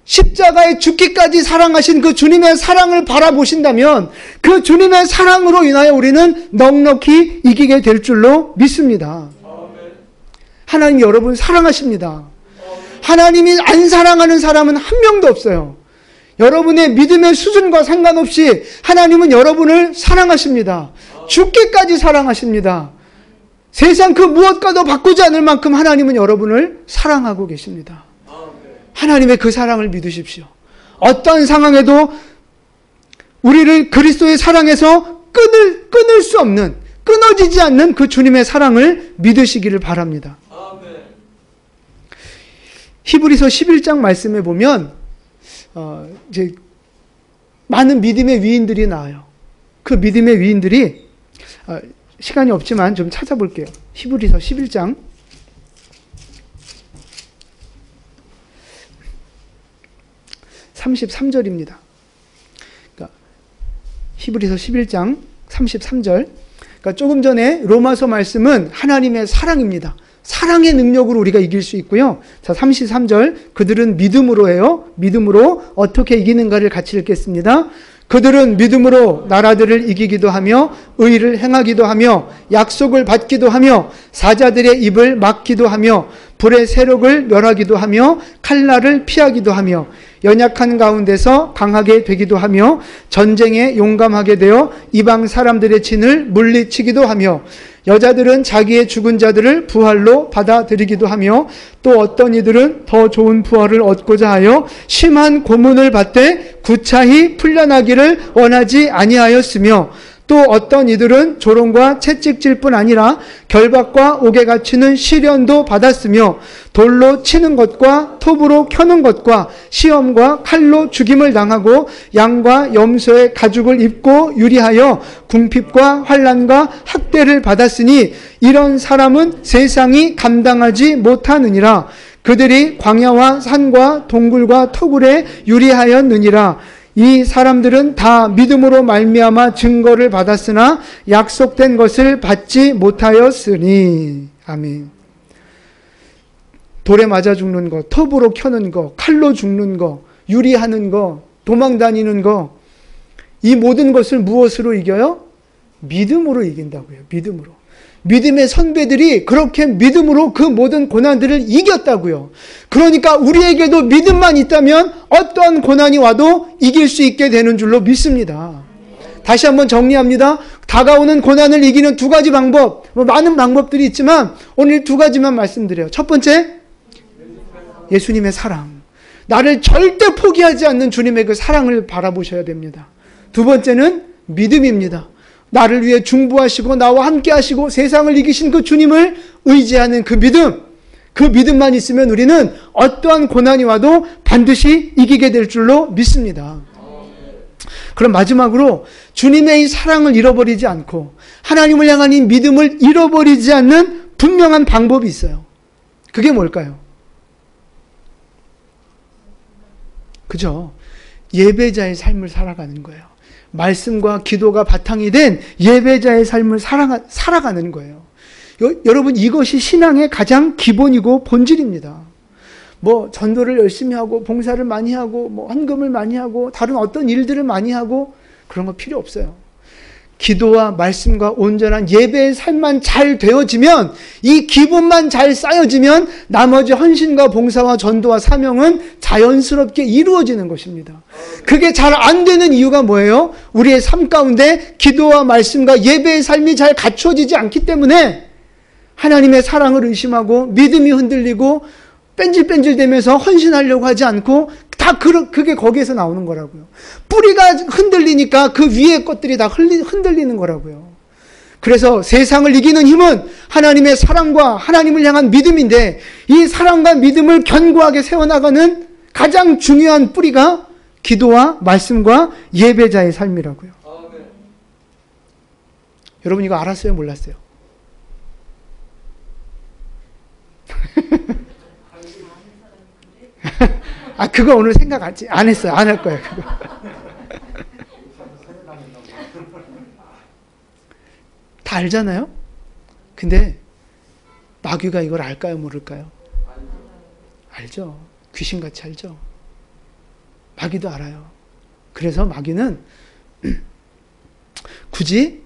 십자가에 죽기까지 사랑하신 그 주님의 사랑을 바라보신다면 그 주님의 사랑으로 인하여 우리는 넉넉히 이기게 될 줄로 믿습니다. 하나님 여러분 사랑하십니다. 하나님이 안 사랑하는 사람은 한 명도 없어요. 여러분의 믿음의 수준과 상관없이 하나님은 여러분을 사랑하십니다. 죽기까지 사랑하십니다. 세상 그 무엇과도 바꾸지 않을 만큼 하나님은 여러분을 사랑하고 계십니다. 하나님의 그 사랑을 믿으십시오. 어떤 상황에도 우리를 그리스도의 사랑에서 끊을 수 없는, 끊어지지 않는 그 주님의 사랑을 믿으시기를 바랍니다. 히브리서 11장 말씀에 보면 이제 많은 믿음의 위인들이 나와요. 그 믿음의 위인들이 시간이 없지만 좀 찾아볼게요. 히브리서 11장 33절입니다. 그러니까 히브리서 11장 33절. 그러니까 조금 전에 로마서 말씀은 하나님의 사랑입니다. 사랑의 능력으로 우리가 이길 수 있고요. 자, 33절. 그들은 믿음으로 해요. 믿음으로 어떻게 이기는가를 같이 읽겠습니다. 그들은 믿음으로 나라들을 이기기도 하며 의를 행하기도 하며 약속을 받기도 하며 사자들의 입을 막기도 하며 불의 세력을 멸하기도 하며 칼날을 피하기도 하며 연약한 가운데서 강하게 되기도 하며 전쟁에 용감하게 되어 이방 사람들의 진을 물리치기도 하며 여자들은 자기의 죽은 자들을 부활로 받아들이기도 하며 또 어떤 이들은 더 좋은 부활을 얻고자 하여 심한 고문을 받되 구차히 풀려나기를 원하지 아니하였으며 또 어떤 이들은 조롱과 채찍질 뿐 아니라 결박과 옥에 갇히는 시련도 받았으며 돌로 치는 것과 톱으로 켜는 것과 시험과 칼로 죽임을 당하고 양과 염소의 가죽을 입고 유리하여 궁핍과 환난과 학대를 받았으니 이런 사람은 세상이 감당하지 못하느니라. 그들이 광야와 산과 동굴과 터굴에 유리하였느니라. 이 사람들은 다 믿음으로 말미암아 증거를 받았으나 약속된 것을 받지 못하였으니. 아멘. 돌에 맞아 죽는 거, 톱으로 켜는 거, 칼로 죽는 거, 유리하는 거, 도망 다니는 거, 이 모든 것을 무엇으로 이겨요? 믿음으로 이긴다고요. 믿음으로. 믿음의 선배들이 그렇게 믿음으로 그 모든 고난들을 이겼다고요. 그러니까 우리에게도 믿음만 있다면 어떠한 고난이 와도 이길 수 있게 되는 줄로 믿습니다. 다시 한번 정리합니다. 다가오는 고난을 이기는 두 가지 방법, 많은 방법들이 있지만 오늘 두 가지만 말씀드려요. 첫 번째, 예수님의 사랑. 나를 절대 포기하지 않는 주님의 그 사랑을 바라보셔야 됩니다. 두 번째는 믿음입니다. 나를 위해 중보하시고 나와 함께 하시고 세상을 이기신 그 주님을 의지하는 그 믿음. 그 믿음만 있으면 우리는 어떠한 고난이 와도 반드시 이기게 될 줄로 믿습니다. 그럼 마지막으로 주님의 이 사랑을 잃어버리지 않고 하나님을 향한 이 믿음을 잃어버리지 않는 분명한 방법이 있어요. 그게 뭘까요? 그죠? 예배자의 삶을 살아가는 거예요. 말씀과 기도가 바탕이 된 예배자의 삶을 살아가는 거예요. 여러분, 이것이 신앙의 가장 기본이고 본질입니다. 뭐 전도를 열심히 하고 봉사를 많이 하고 뭐 헌금을 많이 하고 다른 어떤 일들을 많이 하고 그런 거 필요 없어요. 기도와 말씀과 온전한 예배의 삶만 잘 되어지면, 이 기본만 잘 쌓여지면 나머지 헌신과 봉사와 전도와 사명은 자연스럽게 이루어지는 것입니다. 그게 잘 안 되는 이유가 뭐예요? 우리의 삶 가운데 기도와 말씀과 예배의 삶이 잘 갖춰지지 않기 때문에 하나님의 사랑을 의심하고 믿음이 흔들리고 뺀질뺀질되면서 헌신하려고 하지 않고 다 그게 거기에서 나오는 거라고요. 뿌리가 흔들리니까 그 위에 것들이 다 흔들리는 거라고요. 그래서 세상을 이기는 힘은 하나님의 사랑과 하나님을 향한 믿음인데, 이 사랑과 믿음을 견고하게 세워나가는 가장 중요한 뿌리가 기도와 말씀과 예배자의 삶이라고요. 여러분 이거 알았어요? 몰랐어요? 그거 오늘 생각 안 했어요. 안 할 거예요. 그거. 다 알잖아요? 근데 마귀가 이걸 알까요? 모를까요? 알죠. 귀신같이 알죠. 마귀도 알아요. 그래서 마귀는 굳이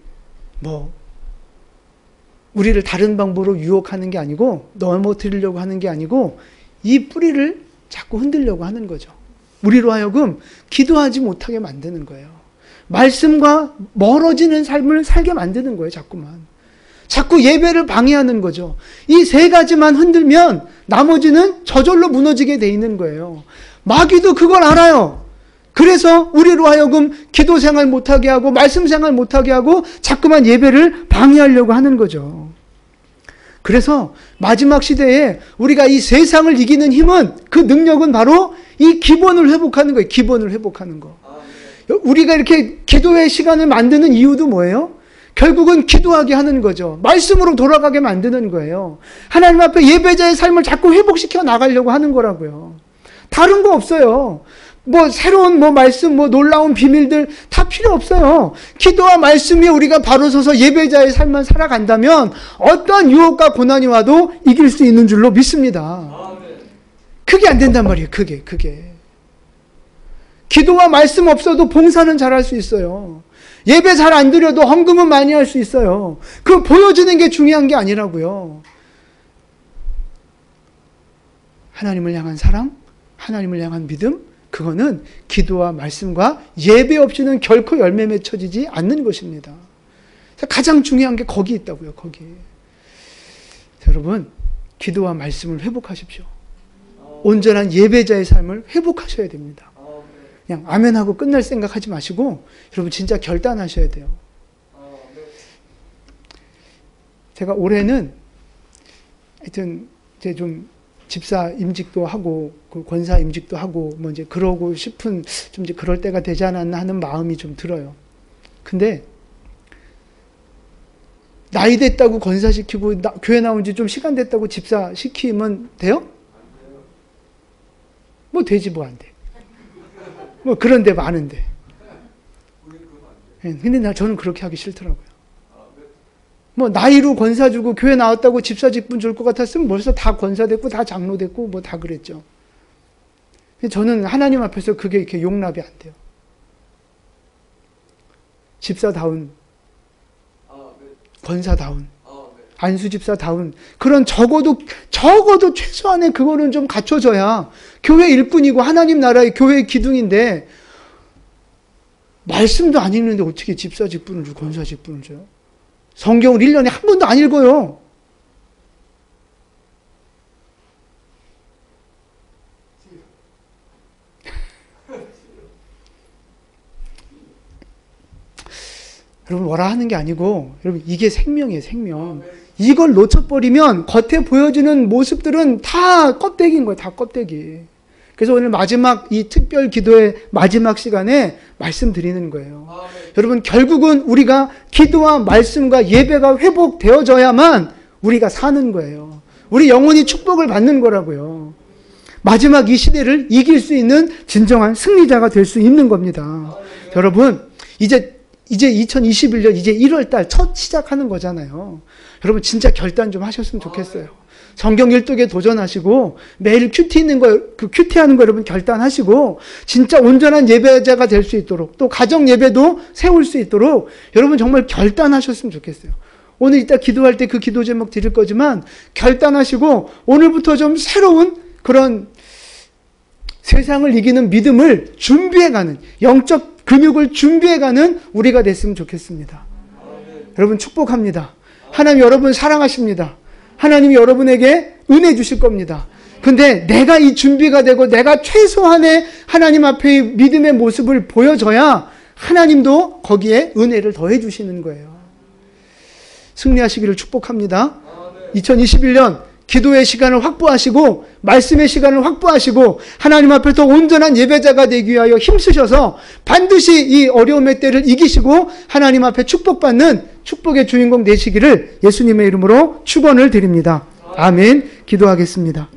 우리를 다른 방법으로 유혹하는 게 아니고, 넘어뜨리려고 하는 게 아니고, 이 뿌리를 자꾸 흔들려고 하는 거죠. 우리로 하여금 기도하지 못하게 만드는 거예요. 말씀과 멀어지는 삶을 살게 만드는 거예요. 자꾸 예배를 방해하는 거죠. 이 세 가지만 흔들면 나머지는 저절로 무너지게 돼 있는 거예요. 마귀도 그걸 알아요. 그래서 우리로 하여금 기도 생활 못하게 하고 말씀 생활 못하게 하고 자꾸만 예배를 방해하려고 하는 거죠. 그래서 마지막 시대에 우리가 이 세상을 이기는 힘은, 그 능력은 바로 이 기본을 회복하는 거예요. 기본을 회복하는 거. 우리가 이렇게 기도의 시간을 만드는 이유도 뭐예요? 결국은 기도하게 하는 거죠. 말씀으로 돌아가게 만드는 거예요. 하나님 앞에 예배자의 삶을 자꾸 회복시켜 나가려고 하는 거라고요. 다른 거 없어요. 새로운 말씀, 놀라운 비밀들 다 필요 없어요. 기도와 말씀이 우리가 바로 서서 예배자의 삶만 살아간다면 어떠한 유혹과 고난이 와도 이길 수 있는 줄로 믿습니다. 그게 안 된단 말이에요. 그게. 기도와 말씀 없어도 봉사는 잘할 수 있어요. 예배 잘 안 드려도 헌금은 많이 할 수 있어요. 그 보여지는 게 중요한 게 아니라고요. 하나님을 향한 사랑, 하나님을 향한 믿음, 그거는 기도와 말씀과 예배 없이는 결코 열매 맺혀지지 않는 것입니다. 가장 중요한 게 거기 있다고요. 거기. 여러분, 기도와 말씀을 회복하십시오. 온전한 예배자의 삶을 회복하셔야 됩니다. 그냥 아멘하고 끝날 생각하지 마시고 여러분 진짜 결단하셔야 돼요. 제가 올해는 하여튼 이제 좀 집사 임직도 하고 그 권사 임직도 하고 이제 그러고 싶은, 좀 이제 그럴 때가 되지 않았나 하는 마음이 좀 들어요. 근데 나이 됐다고 권사 시키고 교회 나온 지 좀 시간 됐다고 집사 시키면 돼요? 되지 안 돼. 그런 데 많은데. 근데 저는 그렇게 하기 싫더라고요. 나이로 권사 주고 교회 나왔다고 집사 직분 줄 것 같았으면 벌써 다 권사 됐고 다 장로 됐고 다 그랬죠. 저는 하나님 앞에서 그게 이렇게 용납이 안 돼요. 집사다운, 권사다운, 안수 집사다운 그런 적어도 최소한의 그거는 좀 갖춰져야 교회 일꾼이고 하나님 나라의 교회의 기둥인데, 말씀도 안 읽는데 어떻게 집사 직분을 주고 권사 직분을 줘요? 성경을 1년에 한 번도 안 읽어요. 여러분 뭐라 하는 게 아니고, 여러분 이게 생명이에요, 생명. 이걸 놓쳐버리면 겉에 보여지는 모습들은 다 껍데기인 거예요, 다 껍데기. 그래서 오늘 마지막 이 특별 기도의 마지막 시간에 말씀드리는 거예요. 여러분 결국은 우리가 기도와 말씀과 예배가 회복되어져야만 우리가 사는 거예요. 우리 영혼이 축복을 받는 거라고요. 마지막 이 시대를 이길 수 있는 진정한 승리자가 될 수 있는 겁니다. 여러분 이제 2021년 이제 1월달 첫 시작하는 거잖아요. 여러분 진짜 결단 좀 하셨으면 좋겠어요. 성경 일독에 도전하시고 매일 큐티 있는 거, 그 큐티하는 거 여러분 결단하시고 진짜 온전한 예배자가 될 수 있도록, 또 가정 예배도 세울 수 있도록 여러분 정말 결단하셨으면 좋겠어요. 오늘 이따 기도할 때 그 기도 제목 드릴 거지만 결단하시고 오늘부터 좀 새로운 그런 세상을 이기는 믿음을 준비해가는, 영적 근육을 준비해가는 우리가 됐으면 좋겠습니다. 여러분 축복합니다. 하나님 여러분 사랑하십니다. 하나님이 여러분에게 은혜 주실 겁니다. 근데 내가 이 준비가 되고 내가 최소한의 하나님 앞에 믿음의 모습을 보여줘야 하나님도 거기에 은혜를 더해 주시는 거예요. 승리하시기를 축복합니다. 2021년 기도의 시간을 확보하시고 말씀의 시간을 확보하시고 하나님 앞에 더 온전한 예배자가 되기 위하여 힘쓰셔서 반드시 이 어려움의 때를 이기시고 하나님 앞에 축복받는 축복의 주인공 되시기를 예수님의 이름으로 축원을 드립니다. 아멘. 기도하겠습니다.